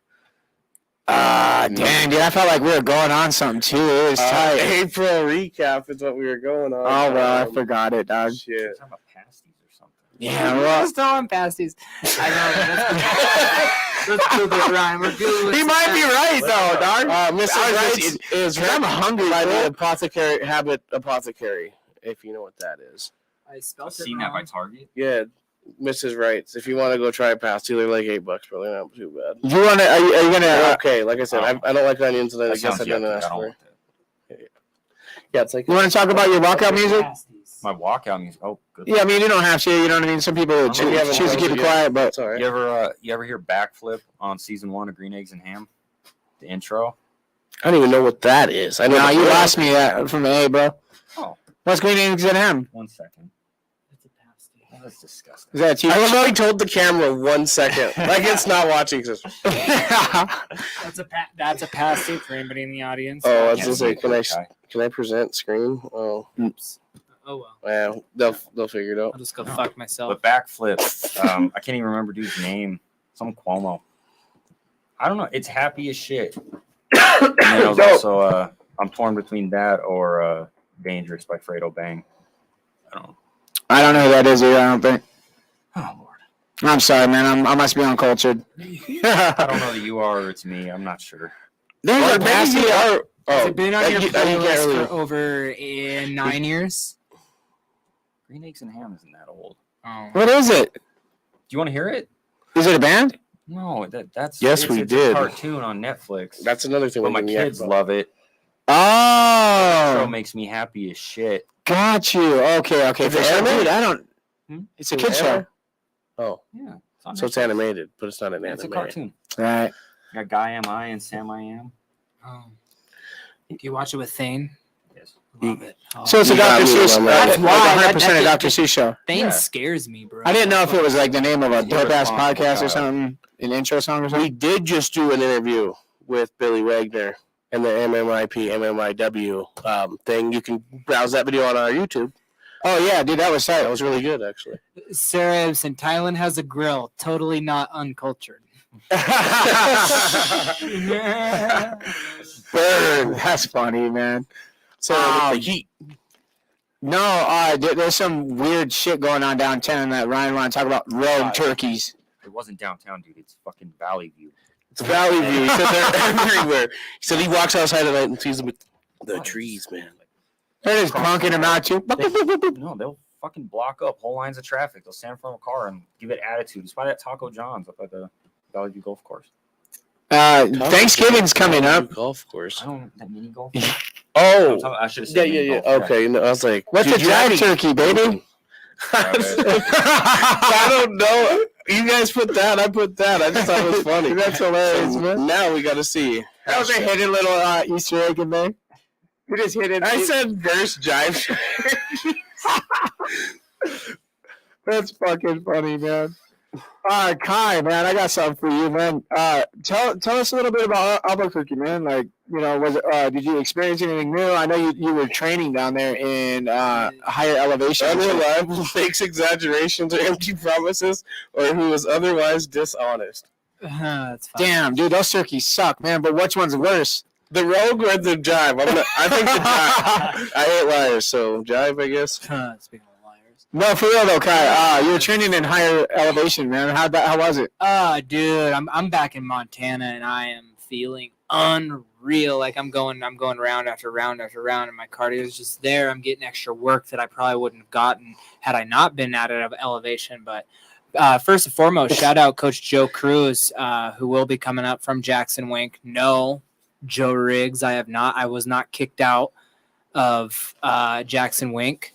Dang, dude, I felt like we were going on something too. It was tight. April recap is what we were going on. Oh, well, I forgot it, dog. Shit. Talking about pasties or something. Yeah, well, still on pasties. I know. Let's Google it, Ryan. We're Googling. he might be right, though, dog. Mrs. Wright is I'm hungry, by bro. the apothecary, Habit Apothecary, if you know what that is. I I've spelled it seen that by wrong. Target. Yeah, Mrs. Wright's. If you want to go try a pasty, they're like $8, bro. They're not too bad. You wanna? Are you gonna? They're okay. Like I said, I don't like onions, and I That guess I sounds didn't yucky. ask I don't for. want that. Yeah, it's like You want to talk about your walkout music? My walkout music. Oh, good. Yeah, I mean, you don't have to. You know what I mean? Some people Maybe you haven't choose to keep it posted quiet, but it's all right. You ever hear Backflip on season 1 of Green Eggs and Ham? The intro. I don't even know what that is. I know. nah, the you chorus. lost me from the A, bro. Oh, What's Green Eggs and Ham? 1 second. It's a pasty. Oh, that's disgusting. Is that a I TV love show? how he told the camera 1 second, like it's not watching. That's a pasty for anybody in the audience. Oh, I was Yeah, gonna say, it's good, Kai. can I present screen? Oh, Oops. Oh well. yeah, they'll figure it out. I'll just go fuck myself. But Backflip, I can't even remember dude's name. Some Cuomo. I don't know. It's happy as shit. And then I was also, I'm torn between that or Dangerous by Fredo Bang. I don't know. I don't know who that is either, I don't think. Oh, Lord. I'm sorry, man. I must be uncultured. I don't know that you are or it's me. I'm not sure. There's Or a maybe pasty. you are. Has Oh, it been on that your you can't playlist really- for over 9 years? Green Eggs and Ham isn't that old. Oh. What is it? Do you want to hear it? Is it a band? No, that's Yes, it's we a did. cartoon on Netflix. That's another thing. But my we can kids yak love it. Oh, Show makes me happy as shit. got you. Okay. Is For it some anime? dude, I don't. Hmm? It's a Is kid it show. anime? Oh, Yeah, it's on so it's Netflix. animated, but it's not an Yeah, it's a anime. cartoon. Right. Got Guy Am I and Sam I Am. Oh. Do you watch it with Thane? Yes. Love it. Oh. So it's a You got Dr. me Seuss. on that. That's Why? why 100% a That- Dr. Seuss show. Thane Yeah. scares me, bro. I didn't know if it was like the name of a He's dope ass irresponsible podcast or child. something, an intro song or We something. did just do an interview with Billy Wagner and the MMIP MMIW thing. You can browse that video on our YouTube. Oh yeah, dude, that was That tight. was really good, actually. Sarah Ibsen, Thailand has a grill. Totally not uncultured. Burn. That's funny, man. So with Um, the heat. No, there's some weird shit going on downtown that Ryan want to talk about. Rogue turkeys. It wasn't downtown, dude. It's fucking Valley View. It's Valley View. He said they're everywhere. He said he walks outside at night and sees them with the What? trees, man. They're just punking them out too. No, they'll fucking block up whole lines of traffic. They'll stand in front of a car and give it attitude. It's by that Taco John's up at the Valley View Golf Course. Thanksgiving's coming up. Golf course. I don't that mini golf. Oh, I should have yeah, said yeah, mini yeah. golf. Okay, no, I was like, What's a did you drive already- turkey, baby? I don't know. You guys put that. I put that. I just thought it was funny. That's hilarious, So man. now we got to see. That was a hidden little Easter egg in there. You just hit it. I said verse jive. That's fucking funny, man. Kai, man, I got something for you, man. Tell us a little bit about Albuquerque, man. Like, you know, was it, did you experience anything new? I know you were training down there in higher elevation. Unreliable, fakes, exaggerations, or empty promises, or who is otherwise dishonest. That's fine. Damn, dude, those turkeys suck, man. But which one's worse? The rogue or the jive? I think the jive. I hate liars, so jive, I guess. Speaking of liars. No, for real though, Kai. You were training in higher elevation, man. How was it? Dude, I'm back in Montana and I am feeling unreal. Like I'm going round after round after round, and my cardio is just there. I'm getting extra work that I probably wouldn't have gotten had I not been at elevation. But first and foremost, shout out Coach Joe Cruz, who will be coming up from Jackson Wink. No, Joe Riggs, I was not kicked out of Jackson Wink.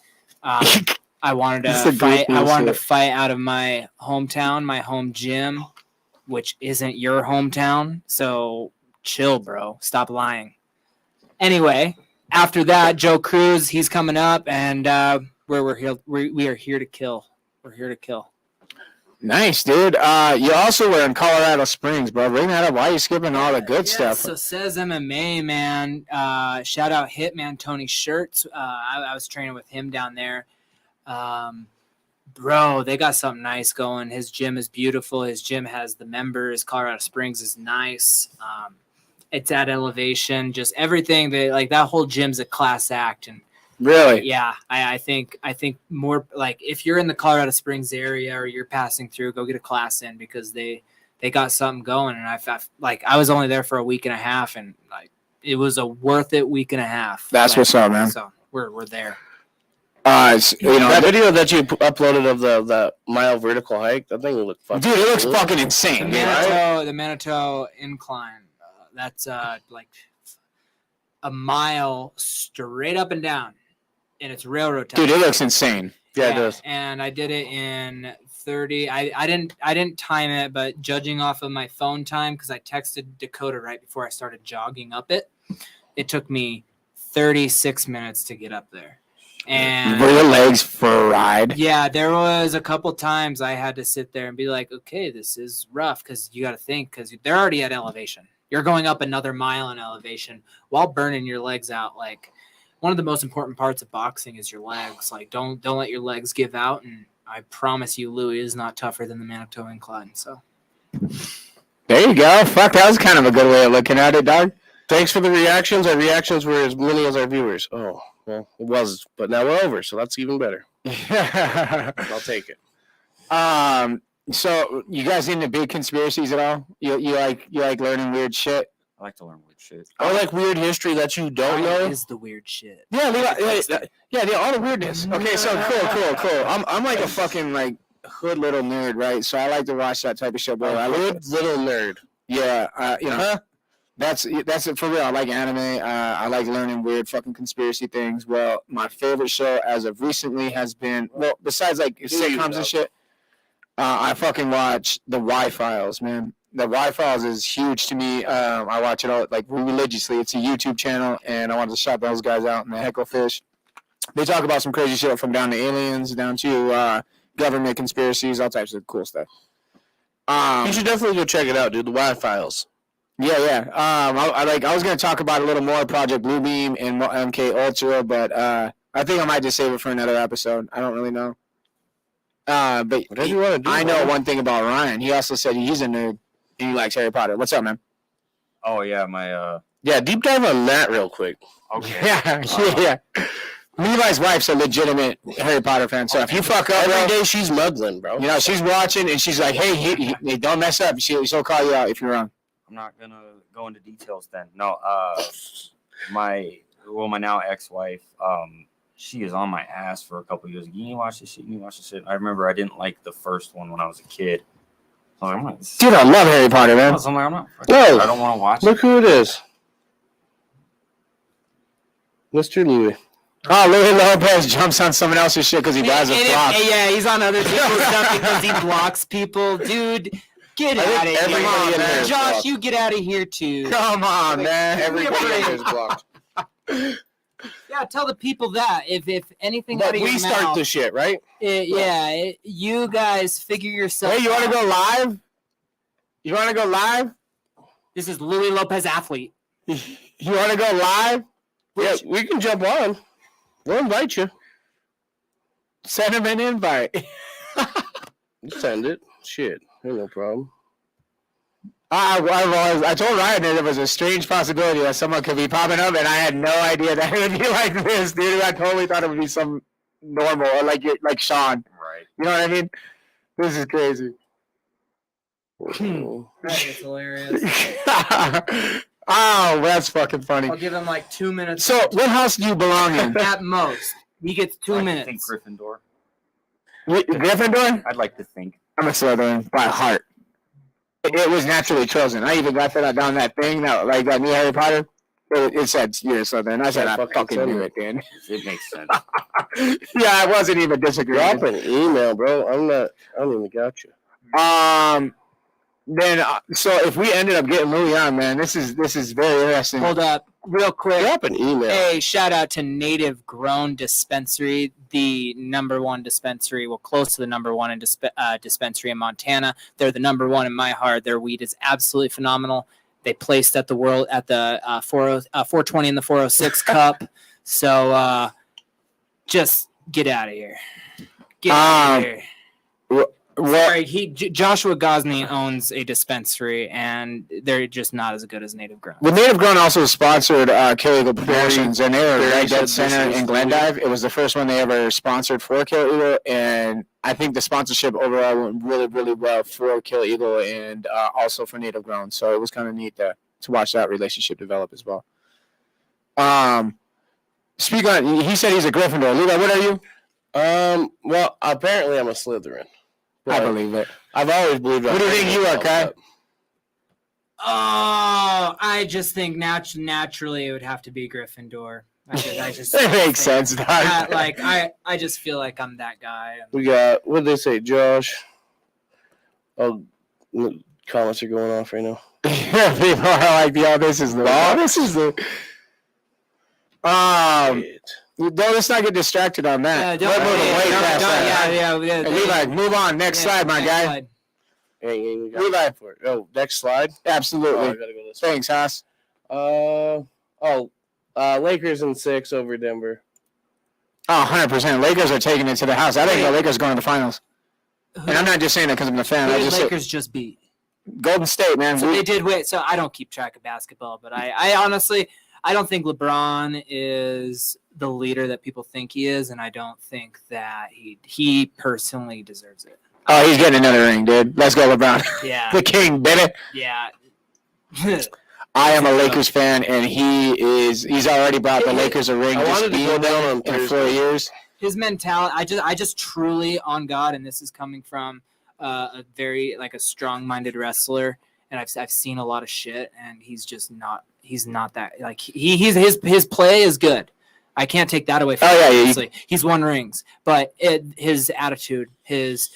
I wanted It's to the fight. I goofiest wanted to shit. fight out of my hometown, my home gym, which isn't your hometown. So chill, bro. Stop lying. Anyway, after that, Joe Cruz, he's coming up, and we are here to kill. We're here to kill. Nice, dude. You also were in Colorado Springs, bro. Bring that up. Why are you skipping all the good stuff? So says MMA, man. Shout out Hitman Tony Shirts. I was training with him down there. Bro, they got something nice going. His gym is beautiful. His gym has the members. Colorado Springs is nice. It's at elevation. Just everything. That whole gym's a class act. And Really? yeah, I think more like if you're in the Colorado Springs area or you're passing through, go get a class in because they got something going. And I was only there for a week and a half, and like it was a worth it week and a half. That's what's up, man. So we're there. That video that you uploaded of the mile vertical hike, that thing looked fucking dude, it looks cool. fucking The insane, dude. Manitou incline. That's like a mile straight up and down, and it's railroad time. Dude, it looks insane. Yeah, it does. And I did it in 30. I didn't time it, but judging off of my phone time, because I texted Dakota right before I started jogging up it, it took me 36 minutes to get up there. And Were your legs for a ride? yeah, there was a couple times I had to sit there and be like, okay, this is rough, because you got to think, because they're already at elevation. You're going up another mile in elevation while burning your legs out. Like, one of the most important parts of boxing is your legs. Like, don't let your legs give out. And I promise you, Louis is not tougher than the Manitou incline. So There you go. Fuck, that was kind of a good way of looking at it, dog. Thanks for the reactions. Our reactions were as many as our viewers. Oh, well, it was, but now we're over, so that's even better. I'll take it. So you guys into big conspiracies at all? You like learning weird shit? I like to learn weird shit. I like weird history that you don't know. is the weird shit. Yeah, all the weirdness. Okay, so cool. I'm like a fucking like hood little nerd, right? So I like to watch that type of shit. Bro, Good little nerd. Yeah, you know, that's it for real. I like anime. I like learning weird fucking conspiracy things. Well, my favorite show as of recently has been, well, besides like sitcoms and shit, I fucking watch the Y-Files, man. The Y-Files is huge to me. I watch it all like religiously. It's a YouTube channel, and I wanted to shout those guys out in the Hecklefish. They talk about some crazy shit from down to aliens, down to government conspiracies, all types of cool stuff. You should definitely go check it out, dude. The Y-Files. Yeah. I was gonna talk about a little more Project Bluebeam and MK Ultra, but I think I might just save it for another episode. I don't really know. But Whatever you want to do. I know man. one thing about Ryan. He also said he's a nerd and he likes Harry Potter. What's up, man? Oh yeah, my Yeah, deep dive on that real quick. okay. Yeah. Levi's wife's a legitimate Harry Potter fan, so if you fuck up, Every bro, day she's muggling, bro. you know she's watching and she's like, "Hey, don't mess up." She'll call you out if you're wrong. I'm not gonna go into details then. No, my now ex-wife, she is on my ass for a couple years. You need to watch this shit. You need to watch this shit. I remember I didn't like the first one when I was a kid. So I'm like, Dude, I love Harry Potter, man. I'm like, I'm not. Whoa. I don't want to watch Look it. who it is. Mr. Louis. Oh, Louis Lopez jumps on someone else's shit because he buys a flop. Yeah, he's on other people's stuff because he blocks people. Dude, get I out think of here. everybody Come on, in man. here is Josh, blocked. you get out of here too. Come on, man. Everybody in here is blocked. Yeah, tell the people that if anything out But of we your start mouth, the shit, right? you guys figure yourself. Hey, you want to out. go live? You want to go live? This is Louis Lopez athlete. You want to go live? Yeah, we can jump on. We'll invite you. Send him an invite. Send it. Shit. Ain't no problem. I told Ryan that it was a strange possibility that someone could be popping up, and I had no idea that it would be like this, dude. I totally thought it would be some normal, or like Sean. Right. You know what I mean? This is crazy. That is hilarious. Oh, that's fucking funny. I'll give him like 2 minutes. So, what house do you belong in? At most, he gets 2 I minutes. think Gryffindor. Gryffindor? I'd like to think. I'm a Slytherin by heart. It was naturally chosen. I even got that down that thing that like that new Harry Potter. It said you're a Slytherin. I said Yeah, I fucking Slytherin. knew it, Dan. It makes sense. Yeah, I wasn't even disagreeing. Drop an email, bro. I don't even got you. Then so if we ended up getting Louis on, man, this is very interesting. Hold up, real quick. Drop an email. Hey, shout out to Native Grown Dispensary, the number one dispensary, well, close to the number one dispensary in Montana. They're the number one in my heart. Their weed is absolutely phenomenal. They placed at the 420 and the 406 cup. So just get out of here. Get out of here. Sorry, Joshua Gosney owns a dispensary, and they're just not as good as Native Grown. Well, Native Grown also sponsored Kill Eagle Promotions, and they were very right dead good center business. in Glendive. It was the first one they ever sponsored for Kill Eagle, and I think the sponsorship overall went really, really well for Kill Eagle and also for Native Grown. So it was kind of neat to watch that relationship develop as well. Speak on. He said he's a Gryffindor. Levi, what are you? Well, apparently I'm a Slytherin. I believe it. I've always believed. What do you think you are, Kai? Oh, I just think naturally it would have to be Gryffindor. I just That makes sense, dog. I just feel like I'm that guy. We got, what did they say, Josh? Oh, comments are going off right now. People are like, yo, this is the. Let's not get distracted on that. Levi, move on. Next slide, my guy. Slide. Hey, Levi, for it. Oh, next slide. Absolutely. Oh, I gotta go this way. Thanks, Haas. Lakers in 6 over Denver. Oh, 100%. Lakers are taking it to the house. I think the Lakers going to the finals. And I'm not just saying that because I'm a fan. Who I did just Lakers just beat? Golden State, man. So they did win. So I don't keep track of basketball, but I honestly, I don't think LeBron is the leader that people think he is, and I don't think that he personally deserves it. Oh, he's getting another ring, dude. Let's go, LeBron. Yeah. The king, baby. Yeah. I am a Lakers fan, and he's already brought the Lakers a ring. I just wanted to go being down there on in 4 Thursday. years. His mentality, I just truly, on God, and this is coming from a very a strong-minded wrestler, and I've seen a lot of shit, and he's not that his play is good. I can't take that away from him. Obviously. He's won rings, but his attitude, his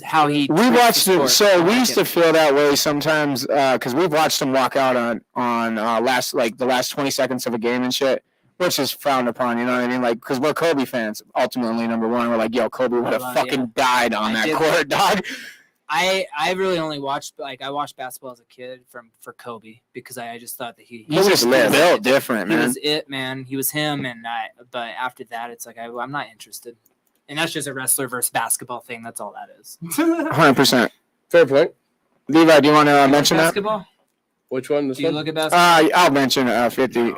how he We watched him. him, so we used to feel that way sometimes because we've watched him walk out on the last 20 seconds of a game and shit, which is frowned upon. You know what I mean? Like, because we're Kobe fans, ultimately number one. We're like, yo, Kobe would have fucking died on that court, dog. I really only watched I watched basketball as a kid for Kobe because I just thought that he was built different, man. He was it, man. He was him, but after that, it's like I'm not interested. And that's just a wrestler versus basketball thing. That's all that is. 100%. Fair point. Levi, do you want to mention basketball? that? Which one? This Do you one? look at basketball? I'll mention 50.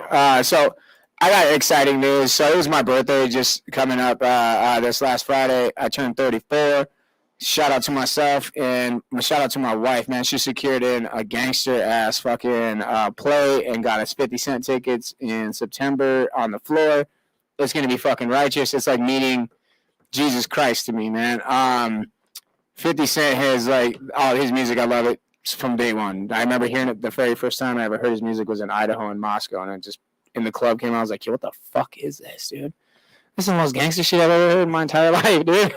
So I got exciting news. So it was my birthday just coming up this last Friday. I turned 34. Shout out to myself and shout out to my wife, man. She secured in a gangster ass fucking play and got us 50-cent tickets in September on the floor. It's gonna be fucking righteous. It's like meeting Jesus Christ to me, man. 50 Cent has all his music. I love it from day one. I remember hearing it the very first time I ever heard his music was in Idaho and Moscow, and I just in the club came out. I was like, yo, what the fuck is this, dude? This is the most gangster shit I've ever heard in my entire life, dude.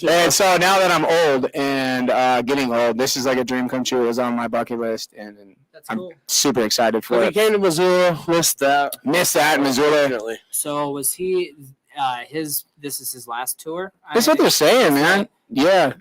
And so now that I'm old and getting old, this is like a dream come true. It was on my bucket list, and That's I'm cool. super excited for When he it. came to Missoula, missed that. Missed that in Missoula. Definitely. So was he? This is his last tour. That's what they're saying, man. Yeah.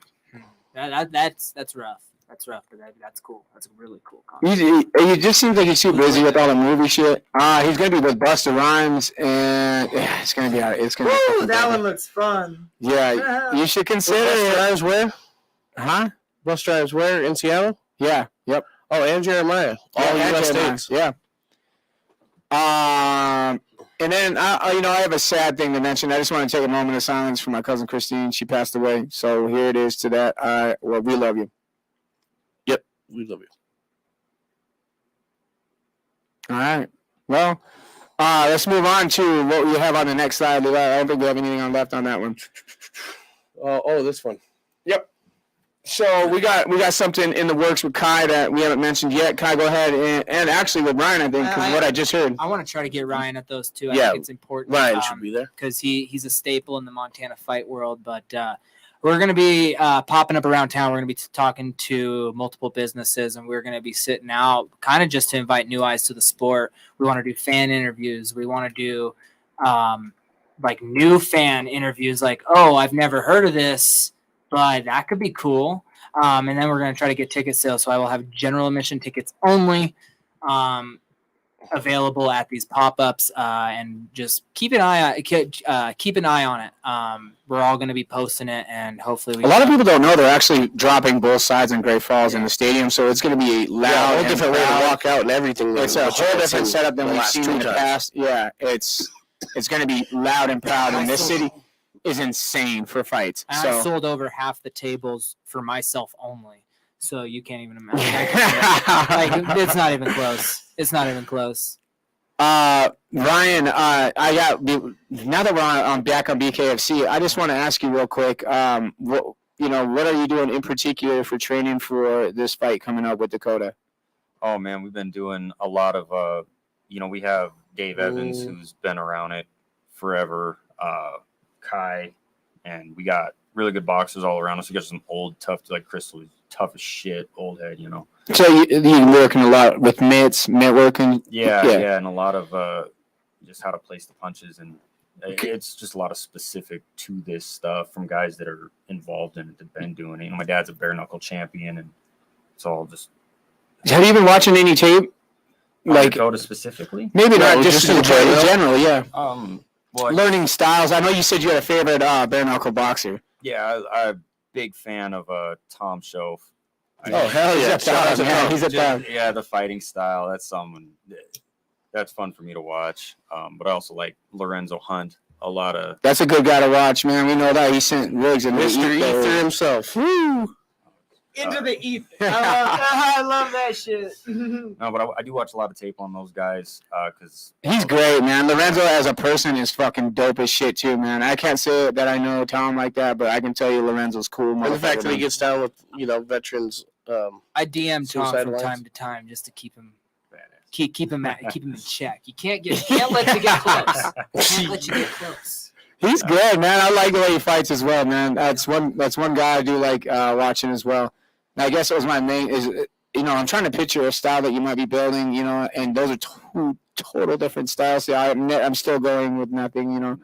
That's rough. That's rough, but that's cool. That's a really cool concept. He just seems like he's too busy with all the movie shit. He's gonna be with Busta Rhymes, and it's gonna be. It's gonna. Woo, that one looks fun. Yeah, you should consider Bus it. drives where? Huh? Bus drives where? In Seattle? Yeah. Yep. Oh, and Jeremiah. All Yeah, U.S. Jeremiah. states. Yeah. And then I have a sad thing to mention. I just want to take a moment of silence for my cousin Christine. She passed away, so here it is to that. Well, we love you. We love you. All right. Well, let's move on to what we have on the next slide. I don't think we have anything left on that one. This one. Yep. So we got something in the works with Kai that we haven't mentioned yet. Kai, go ahead, and actually with Ryan, I think, because what I just heard. I want to try to get Ryan at those two. I Yeah, think it's important. Ryan should be there. Because he's a staple in the Montana fight world. But we're going to be popping up around town. We're going to be talking to multiple businesses, and we're going to be sitting out kind of just to invite new eyes to the sport. We want to do fan interviews. We want to do new fan interviews like, oh, I've never heard of this, but that could be cool. And then we're going to try to get ticket sales. So I will have general admission tickets only available at these pop-ups, and just keep an eye on it. We're all going to be posting it, and hopefully A lot of people don't know they're actually dropping both sides in Great Falls in the stadium, so it's going to be loud. Yeah, a whole and different way proud. to walk out and everything. It's a which whole I've different seen setup than the we've last seen 2 in the times. past. Yeah, it's going to be loud and proud, and this city is insane for fights. And So I sold over half the tables for myself only, so you can't even imagine. It's not even close. It's not even close. Ryan, now that we're back on BKFC, I just want to ask you real quick. What are you doing in particular for training for this fight coming up with Dakota? Oh man, we've been doing a lot of we have Dave Evans who's been around it forever, Kai, and we got really good boxers all around us. We got some old tough, like Crystal, who's tough as shit, old head, So you're working a lot with mitt working. Yeah, and a lot of just how to place the punches, and it's just a lot of specific to this stuff from guys that are involved in it, that've been doing it. My dad's a bare knuckle champion, and it's all just. Have you been watching any tape? Like Dakota specifically? Maybe not just in general. general, yeah. Well, Learning styles. I know you said you had a favorite bare knuckle boxer. yeah, I'm a big fan of Tom Schoaf. Oh hell yeah! Shout out to Tom. He's a dog. Yeah, the fighting style. That's something that's fun for me to watch. But I also like Lorenzo Hunt. A lot of. That's a good guy to watch, man. We know that he sent Riggs and Mr. Ether himself. Woo! Into the ether. I love that shit. No, but I do watch a lot of tape on those guys because He's great, man. Lorenzo as a person is fucking dope as shit too, man. I can't say that I know Tom like that, but I can tell you Lorenzo's cool. And the fact that he gets down with veterans. I DM Tom Suicide from lines. time to time just to keep him badass. keep him in check. You can't let you get close. Can't let you get close. He's good, man. I like the way he fights as well, man. That's one guy I do like watching as well. And I guess it was my main I'm trying to picture a style that you might be building, and those are two total different styles. Yeah, I'm still going with nothing,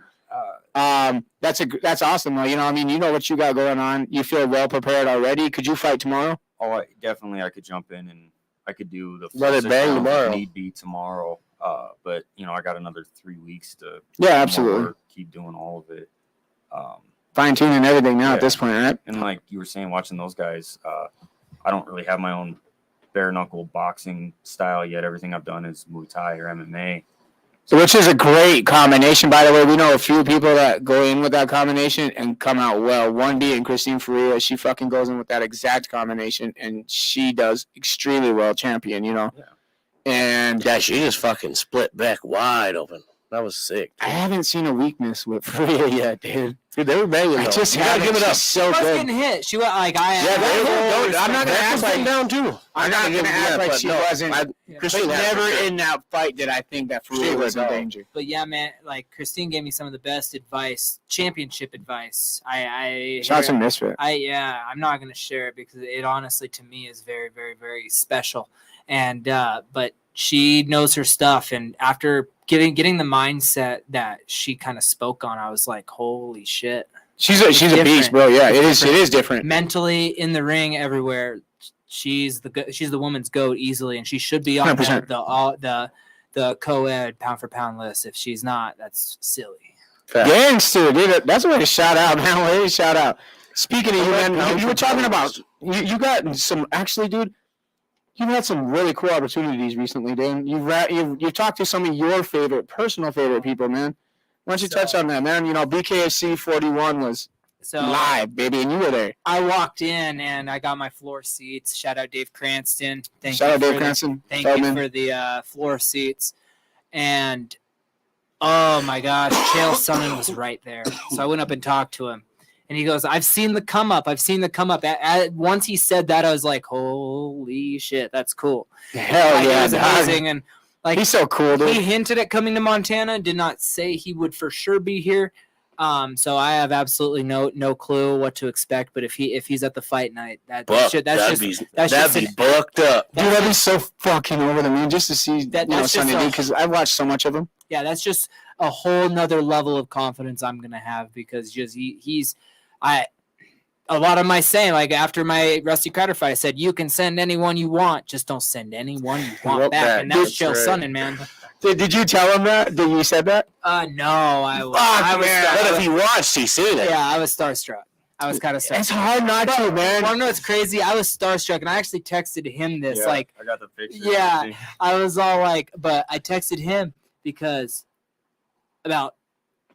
That's awesome though. You know what you got going on. You feel well prepared already. Could you fight tomorrow? Oh, I could jump in and I could do the Let it bang tomorrow. If need be tomorrow. But I got another 3 weeks to absolutely work, keep doing all of it. Fine tuning everything now at this point, right? And like you were saying, watching those guys, I don't really have my own bare knuckle boxing style yet. Everything I've done is Muay Thai or MMA. Which is a great combination, by the way. We know a few people that go in with that combination and come out well. One being Christine Faria. She fucking goes in with that exact combination, and she does extremely well, champion, Yeah. And Yeah, she just fucking split back wide open. That was sick. I haven't seen a weakness with Faria yet, dude. Dude, they were banging. I Though. just You gotta haven't. give it up. She's so She was good. getting hit. She went like I. I'm not gonna act like down too. I'm not gonna act like she wasn't. But Christine never in that fight did I think that Faria was in danger. But yeah, man, like Christine gave me some of the best advice, championship advice. Shots and misfit. I'm not gonna share it because it honestly to me is very, very, very special. And but she knows her stuff, and after getting the mindset that she kind of spoke on, I was like, holy shit. She's a beast, bro. Yeah, it is different. Mentally, in the ring, everywhere, she's the woman's goat easily, and she should be on 100%. the co-ed pound for pound list. If she's not, that's silly. Gangster, dude. That's a way to shout out, man. Way to shout out. Speaking of you, man, you were talking about you got some actually, dude. You've had some really cool opportunities recently, Dan. You've talked to some of your personal favorite people, man. Why don't you touch on that, man? BKFC 41 was live, baby, and you were there. I walked in and I got my floor seats. Shout out Dave Cranston. Thank you for the floor seats. And oh my gosh, Chael Sonnen was right there. So I went up and talked to him. And he goes, I've seen the come up. Once he said that, I was like, holy shit, that's cool. Hell yeah, it was amazing. And like, he's so cool, dude. He hinted at coming to Montana, did not say he would for sure be here. So I have absolutely no clue what to expect. But if he's at the fight night, that'd be booked up. Dude, that'd be so fucking over the moon just to see Sunday, because I watched so much of him. Yeah, that's just a whole nother level of confidence I'm gonna have because just a lot of my saying, like after my Rusty Crowder fight, I said, you can send anyone you want, just don't send anyone you want back. And that's Chael Sonnen, man. Did you tell him that? Did you said that? No, I was. But if he watched, he seen it. Yeah, I was starstruck. I was kind of starstruck. It's hard not to, man. I know it's crazy. I was starstruck, and I actually texted him this. I got the picture. Yeah, I was all like, but I texted him because about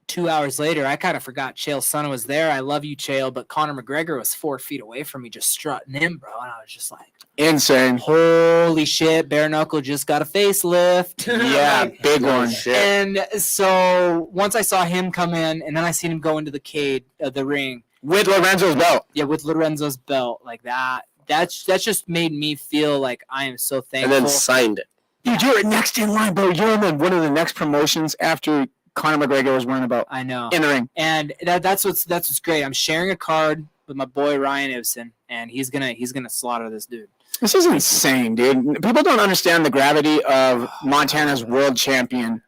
2 hours later, I kind of forgot Chael Sonnen was there. I love you, Chael, but Conor McGregor was 4 feet away from me, just strutting him, bro. And I was just like, insane. Holy shit, bare knuckle just got a facelift. Yeah, big one. And so once I saw him come in, and then I seen him go into the ring with Lorenzo's belt. Yeah, with Lorenzo's belt, like that. that's just made me feel like I am so And thankful. then signed it. Dude, you're next in line, bro. You're in one of the next promotions after Conor McGregor was wearing about I know. in the ring. And that's what's great. I'm sharing a card with my boy Ryan Ibsen, and he's gonna slaughter this dude. This is insane, dude. People don't understand the gravity of Montana's world champion.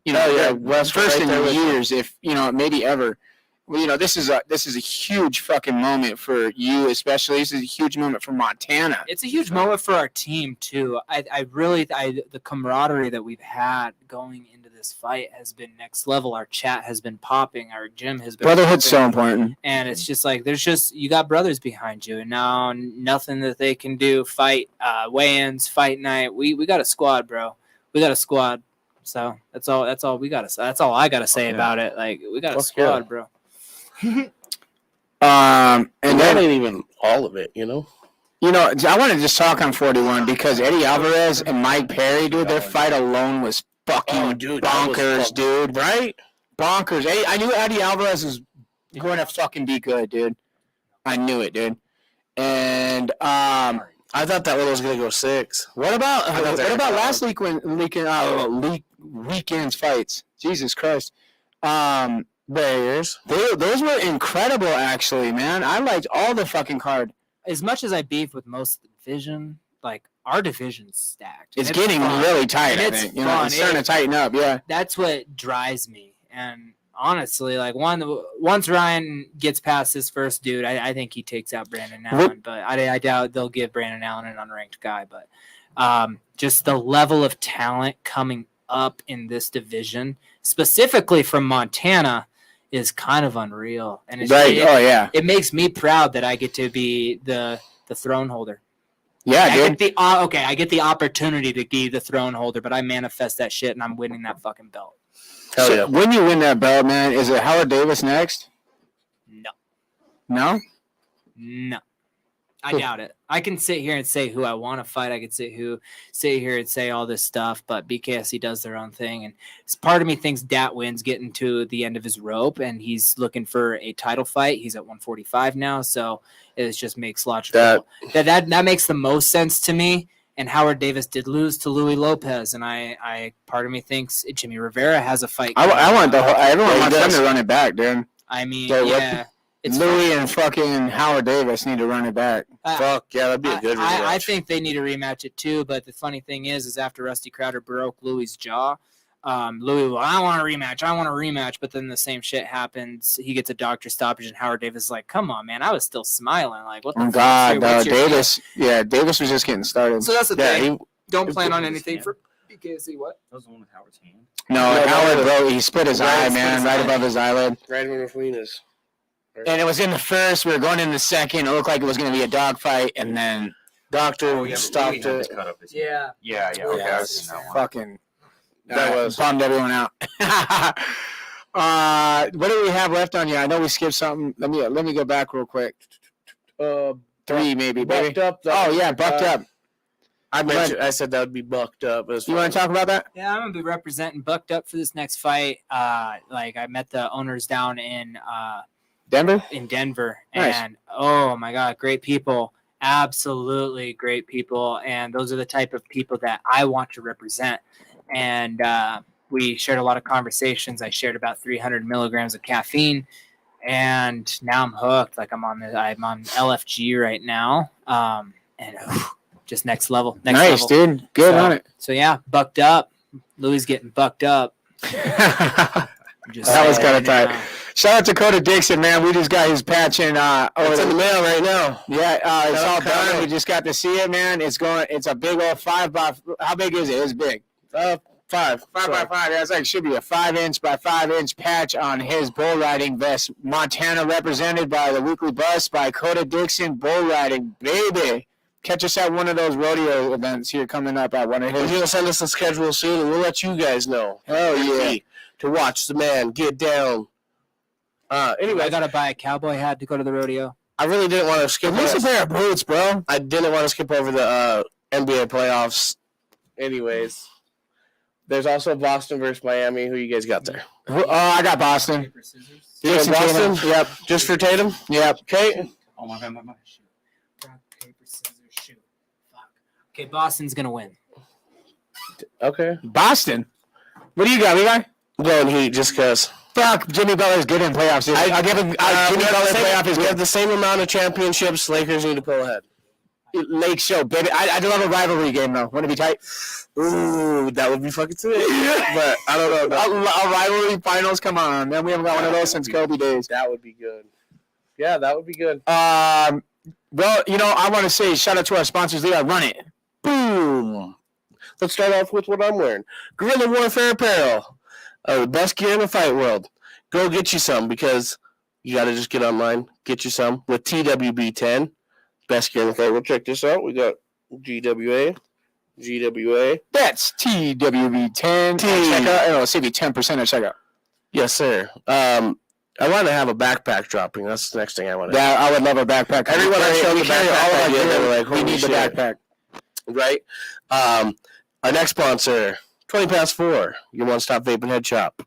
You know, Oh, yeah, West right first in there with years, if maybe ever. Well, this is a huge fucking moment for you, especially. This is a huge moment for Montana. It's a huge moment for our team too. I really the camaraderie that we've had going into this fight has been next level. Our chat has been popping. Our gym has been Brotherhood's so popping. important. And it's just like you got brothers behind you, and now nothing that they can do. Fight weigh-ins, fight night. We got a squad, bro. We got a squad. So that's all we got. That's all I got to say about it. Like we got a squad, bro. And And that then ain't even all of it, you know? I want to just talk on 41 because Eddie Alvarez and Mike Perry, dude, their fight alone was fucking bonkers, dude. Right? Bonkers. I knew Eddie Alvarez was going to fucking be good, dude. I knew it, dude. And I thought that one was going to go 6. what about last weekend's fights? Jesus Christ. Barriers. Those were incredible, actually, man. I liked all the fucking card. As much as I beef with most of the division, like our division's stacked. It's getting really tight, And I it's think. fun. It's starting to tighten up, yeah. That's what drives me. And honestly, like once Ryan gets past this first dude, I think he takes out Brandon Allen. But I doubt they'll give Brandon Allen an unranked guy. But just the level of talent coming up in this division, specifically from Montana, is kind of unreal. And it's Right. Oh, yeah. it makes me proud that I get to be the throne holder. Yeah, I dude. get I get the opportunity to be the throne holder, but I manifest that shit and I'm winning that fucking belt. Hell So yeah. when you win that belt, man, is it Howard Davis next? No. No? No. I doubt it. I can sit here and say who I want to fight. I can sit here and say all this stuff, but BKSC does their own thing. And part of me thinks Dat wins getting to the end of his rope, and he's looking for a title fight. He's at 145 now, so it just makes logical. That makes the most sense to me. And Howard Davis did lose to Louis Lopez, and I part of me thinks Jimmy Rivera has a fight. I want everyone Yeah, wants he them does. to run it back, dude. I mean, So what- yeah. It's Louis and fucking Howard Davis need to run it back. Fuck, yeah, that'd be a good rematch. I think they need to rematch it too. But the funny thing is after Rusty Crowder broke Louis' jaw, Louis, I want a rematch. But then the same shit happens. He gets a doctor stoppage, and Howard Davis is like, "Come on, man, I was still smiling. Like, what the Oh, fuck? God, What's your deal?" Davis. Yeah, Davis was just getting started. So that's the Yeah, thing. he, Don't plan on his anything hand. for BKC. What? That was the one with Howard's hand. No, No, Howard, no, bro, he split his Right, eye, split man, his right eye. above his eyelid. right in between his. And it was in the first. We were going in the second. It looked like it was going to be a dogfight, and then Doctor stopped it. Cut up his Yeah. Yeah. Okay, I've seen that one. fucking That was. bummed everyone out. What do we have left on you? I know we skipped something. Let me go back real quick. 3 maybe, baby. Bucked up. Oh yeah, bucked up. I said that would be bucked up. You want to talk about that? Yeah, I'm gonna be representing Bucked Up for this next fight. Like I met the owners down in Denver. Denver, Nice. and oh my god, great people, absolutely great people, and those are the type of people that I want to represent. And we shared a lot of conversations. I shared about 300 milligrams of caffeine, and now I'm hooked. Like I'm on LFG right now, and just next level. Nice, dude. Good on it. So yeah, bucked up. Louis getting bucked up. That Just was saying, kinda tight. Shout out to Dakota Dixon, man. We just got his patch in. It's in the mail right now. Yeah, it's all out, done. Kyle. We just got to see it, man. It's a big old 5 by. How big is it? It's big. 5 5 by 5. That's like should be a 5-inch by 5-inch patch on his bull riding vest. Montana represented by the Weekly Bus by Dakota Dixon bull riding, baby. Catch us at one of those rodeo events here coming up at one of He's his. gonna send us a schedule soon, and we'll let you guys know. Hell yeah. To watch the man get down. Anyway, I gotta buy a cowboy hat to go to the rodeo. I really didn't want to skip. At least a pair of boots, bro. I didn't want to skip over the NBA playoffs. Anyways, there's also Boston versus Miami. Who you guys got there? I got Boston. Paper, scissors. You got Jason Boston? Tatum. Yep. Just for Tatum? Yep. Okay. Oh my god, my shit. Rock, paper, scissors, shoot. Fuck. Okay, Boston's gonna win. Okay. Boston. What do you got, Levi? I'm going Heat just because. Fuck, Jimmy Butler's good in playoffs. I'll give him Jimmy Butler playoff is We have good. the same amount of championships. Lakers need to pull ahead. Lake Show, baby. I'd love a rivalry game, though. Wouldn't it be tight? Ooh, that would be fucking sweet. But I don't know. A rivalry finals, come on, man. We haven't got one of those since Kobe days. That would be good. Yeah, that would be good. Well, I want to say shout out to our sponsors. They are Run It. Boom. Let's start off with what I'm wearing. Guerrilla Warfare Apparel. The best gear in the fight world. Go get you some because you got to just get online. Get you some with TWB 10. Best gear in the fight world. Check this out. We got GWA. That's TWB 10. Check out. It'll save you 10% at checkout. Yes, sir. I want to have a backpack dropping. That's the next thing I want to do. Yeah, I would love a backpack. Everyone I showed we the carry backpack all of our idea, gear. they were like, we holy need the shit. backpack. Right? Our next sponsor, 20 past 4, your one-stop vape and head shop.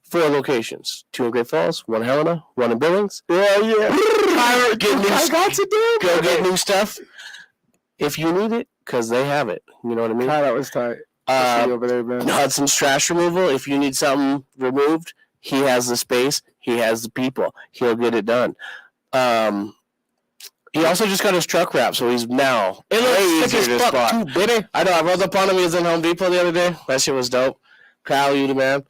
4 locations. 2 in Great Falls, 1 in Helena, 1 in Billings. Yeah. Get new I got to do. Go get new stuff if you need it, because they have it. You know what I mean? That was tight. Over there, man. Hudson's Trash Removal, if you need something removed, he has the space, he has the people. He'll get it done. He also just got his truck wrapped, so he's now It way looks easier thick to as fuck, spot. too, baby. I know, I rolled up on him, he was in Home Depot the other day. That shit was dope. Kyle, you the man.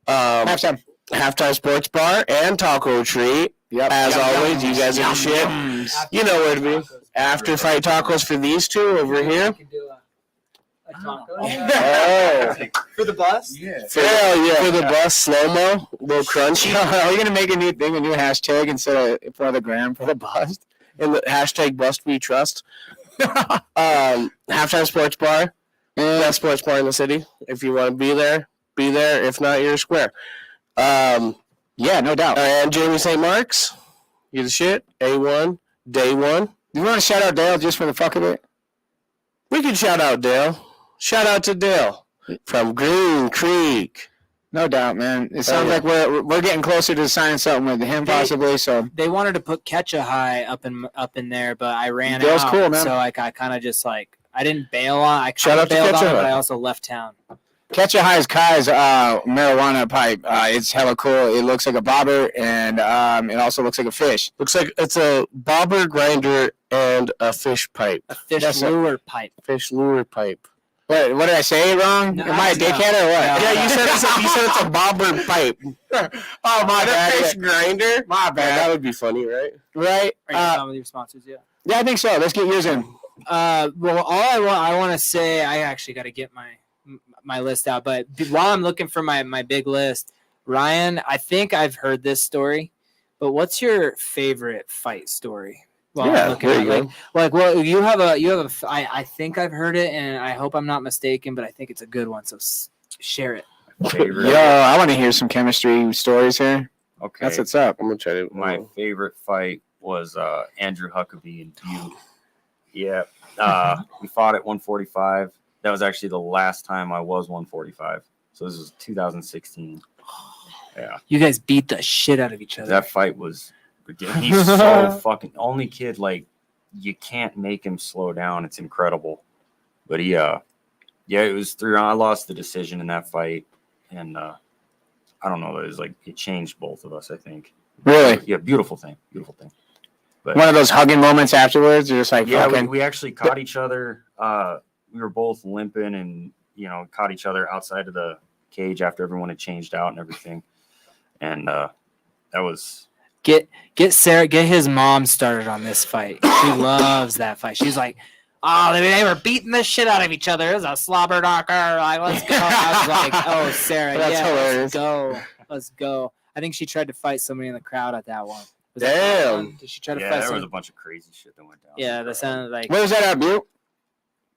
Halftime Sports Bar and Taco Treat. Yep. As Yum, always, yum, you guys are the yum, shit. yums. You know where to be. After fight tacos for these two over here. We could do a taco. Oh. For the bus? Yeah. Hell yeah. For the bus, slow-mo, a little crunchy. Are we gonna make a new thing, a new hashtag instead of for the gram for the bust? And the hashtag Bust We Trust. Halftime Sports Bar. Best sports bar in the city. If you want to be there, be there. If not, you're a square. Yeah, no doubt. And Jamie St. Mark's. You're the shit. A1. Day one. You want to shout out Dale just for the fuck of it? We can shout out Dale. Shout out to Dale from Green Creek. No doubt, man. It sounds like we're getting closer to signing something with him possibly. So They wanted to put Catch a High up in there, but I ran Dale's out. cool, man. So I kind of just I didn't bail on. I Shout kind out of to bailed Catch on a it, but High. I also left town. Catch a High is Kai's marijuana pipe. It's hella cool. It looks like a bobber, and it also looks like a fish. Looks like it's a bobber grinder and a fish pipe. A fish That's it. lure pipe. Fish lure pipe. What did I say wrong? No, Am I a no. dickhead or what? No. Yeah, you said it's a bobber pipe. Oh my And a bad. fish grinder. My Yeah, bad. that would be funny, right? Right? Are you done with your sponsors yet? Yeah, I think so. Let's get yours in. Well, all I want to say, I actually got to get my list out. But while I'm looking for my big list, Ryan, I think I've heard this story. But what's your favorite fight story? While I'm looking there at, you go. well, you have I think I've heard it, and I hope I'm not mistaken, but I think it's a good one. So share it. Favorite. Yo, I want to hear some chemistry stories here. Okay. That's what's up. I'm gonna try to. My favorite fight was Andrew Huckabee and Butte. Yeah. We fought at 145. That was actually the last time I was 145. So this was 2016. Yeah. You guys beat the shit out of each other. That fight was ridiculous. He's so fucking only kid, like you can't make him slow down. It's incredible. But he it was 3 rounds. I lost the decision in that fight. And I don't know, it was like it changed both of us, I think. Really? Yeah, beautiful thing. But One of those hugging moments afterwards. You're just like, yeah, fucking. we actually caught each other. We were both limping and, caught each other outside of the cage after everyone had changed out and everything. And that was... Get Sarah, get his mom started on this fight. She loves that fight. She's like, oh, they were beating the shit out of each other. It was a slobber knocker. Like, let's go. I was like, oh, Sarah, That's yeah, hilarious. let's go. I think she tried to fight somebody in the crowd at that one. Was that that Damn. one? Did she try to Yeah, fight there was somebody? a bunch of crazy shit that went down. Yeah, that sounded like. Where was that at, Butte?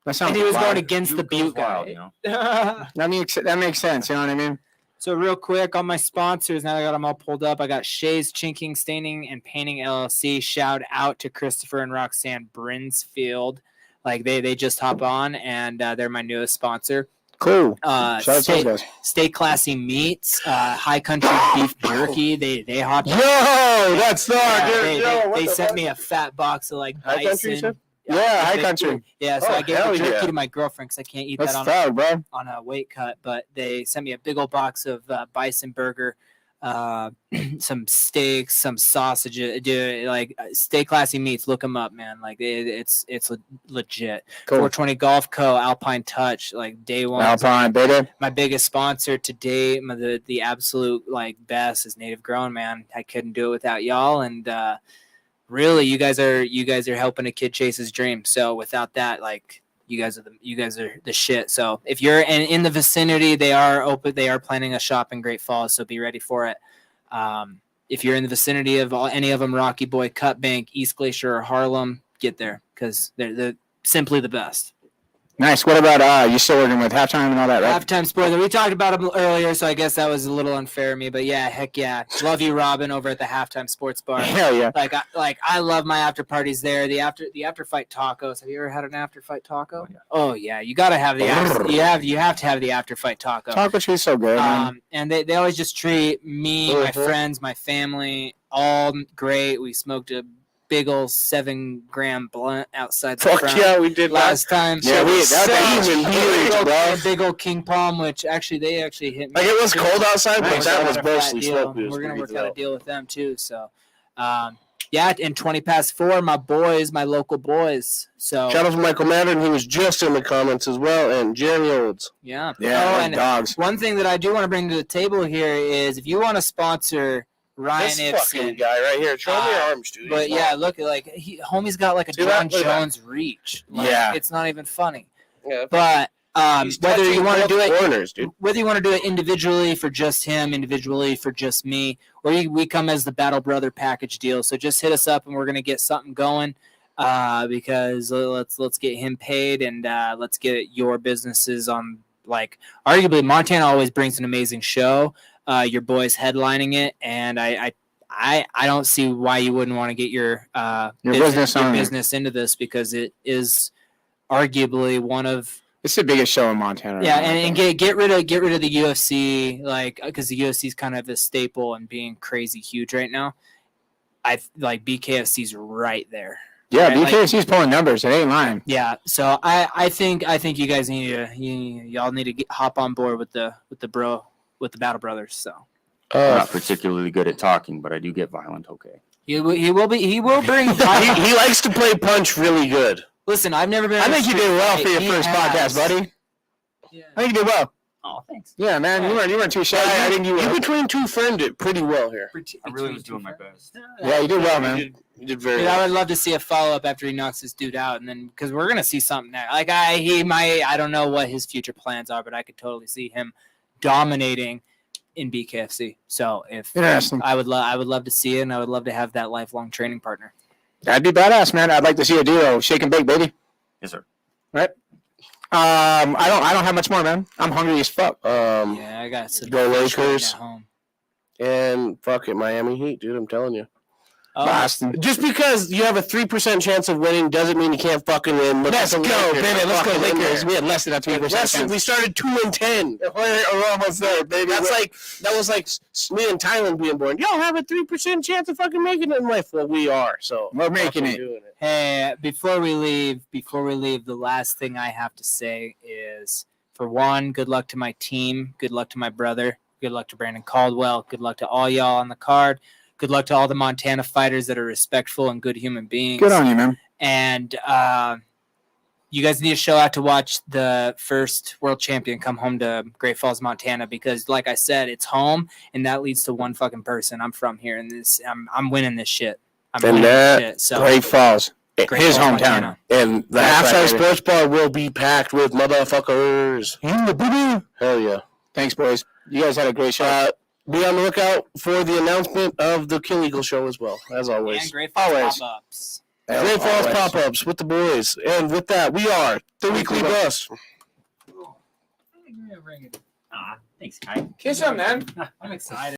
That sounds And he was wild. going against the Butte goes Butte wild, guy. That makes sense. You know what I mean? So real quick on my sponsors, now that I got them all pulled up, I got Shay's Chinking, Staining, and Painting LLC. Shout out to Christopher and Roxanne Brinsfield. Like they just hop on, and they're my newest sponsor. Cool. Shout out to those guys. Stay Classy Meats, High Country Beef Jerky. They hopped. Yo, that's Yeah, they sent me a fat box of like High Country, you bison said? Yeah, high They- country. Yeah, so Oh, I gave hell the jerky yeah. to my girlfriend because I can't eat That's that thug, bro. on a weight cut. But they sent me a big old box of bison burger, some steaks, some sausages. Dude, like Stay Classy Meats. Look them up, man. Like it's legit. Cool. 420 Golf Co. Alpine Touch. Like day one. Alpine, baby. My biggest sponsor to date, the absolute like best is Native Grown, man. I couldn't do it without y'all, and really, you guys are helping a kid chase his dream. So without that, like you guys are the shit. So if you're in the vicinity, they are planning a shop in Great Falls, so be ready for it. If you're in the vicinity of any of them, Rocky Boy, Cut Bank, East Glacier, or Harlem, get there because they're simply the best. Nice. What about you still working with halftime and all that, right? Halftime spoiler. We talked about them earlier, so I guess that was a little unfair of me. But yeah, heck yeah, love you, Robin, over at the Halftime Sports Bar. Hell yeah. I love my after parties there. The after fight tacos. Have you ever had an after fight taco? Oh yeah, you gotta have the you have to have the after fight taco. Taco treat's so good, man. And they always just treat me, my friends, my family all great. We smoked a big old 7-gram blunt outside the Fuck front yeah, we did last time. Yeah, that even a big old King Palm, which they hit me. Like it was cold outside, but Nice. that was Got a fat mostly deal. smoke. We're gonna work out a deal with them too. So, yeah, and 20 past 4, my boys, my local boys. So Shout out to Michael Madden, who was just in the comments as well, and Jeremy Olds. yeah, Yeah, and dogs. one thing that I do want to bring to the table here is if you want to sponsor Ryan This Ibsen, fucking guy right here. Show me your arms, dude. but yeah, look, like homie's got like a See that? John Look at that. Jones reach. Like, Yeah. it's not even funny. Yeah, But he's whether you touching want to both do it corners, dude. whether you want to do it individually for just him, individually for just me, or we come as the Battle Brother package deal. So just hit us up and we're gonna get something going. Because let's get him paid and let's get your businesses on. Like arguably, Montana always brings an amazing show. Your boys headlining it, and I don't see why you wouldn't want to get your business into this because it is arguably one of It's the biggest show in Montana. yeah, right now, and get rid of the UFC, like because the UFC is kind of a staple and being crazy huge right now. I like BKFC's right there. yeah, right, like- BKFC's pulling numbers. It ain't lying. Yeah, so I think you guys need to y'all need to hop on board with the Battle Brothers. So I'm not particularly good at talking, but I do get violent. Okay. he will bring. he likes to play punch really good. Listen, I've never been. I in a think you street did well fight. for your He first has. podcast, buddy. Yeah. I think you did well. Oh, thanks. Yeah, man, you weren't too shy. I think You between two framed it pretty well here. I really was doing my best. Yeah, you did well, man. You did very Dude, I well. would love to see a follow up after he knocks this dude out, and then because we're gonna see something there. Like I don't know what his future plans are, but I could totally see him dominating in BKFC. So if Interesting. I would love to see it, and I would love to have that lifelong training partner. That'd be badass, man. I'd like to see a duo, shake and bake, baby. Yes, sir. Right? I don't have much more, man. I'm hungry as fuck. Yeah, I got some Go fish waiting Lakers. at home. And fuck it, Miami Heat, dude. I'm telling you. Oh, Boston. Just because you have a 3% chance of winning doesn't mean you can't fucking win. Let's go, baby. Let's go, Fucking win Lakers. there. We had less than a 3% Yes, chance. we started 2-10. We're almost there, baby. That was like me and Thailand being born. Y'all have a 3% chance of fucking making it in life. Well, we are. So We're making fucking it. doing it. Hey, before we leave, the last thing I have to say is, for one, good luck to my team. Good luck to my brother. Good luck to Brandon Caldwell. Good luck to all y'all on the card. Good luck to all the Montana fighters that are respectful and good human beings. Good on you, man. And you guys need to show out to watch the first world champion come home to Great Falls, Montana, because, like I said, it's home, and that leads to one fucking person. I'm from here, and I'm winning this shit. I'm And winning that this shit. So Great Falls. Great His Falls, hometown. Montana. And the That's halftime right, baby. sports bar will be packed with motherfuckers. Hell yeah. Thanks, boys. You guys had a great show. Be on the lookout for the announcement of the Kill Eagle show as well, as always. And Great Falls Always. pop-ups. Great Falls Always. pop-ups with the boys. And with that, we are the Weekly Bus. Thanks, Kai. Kiss him, man. I'm excited.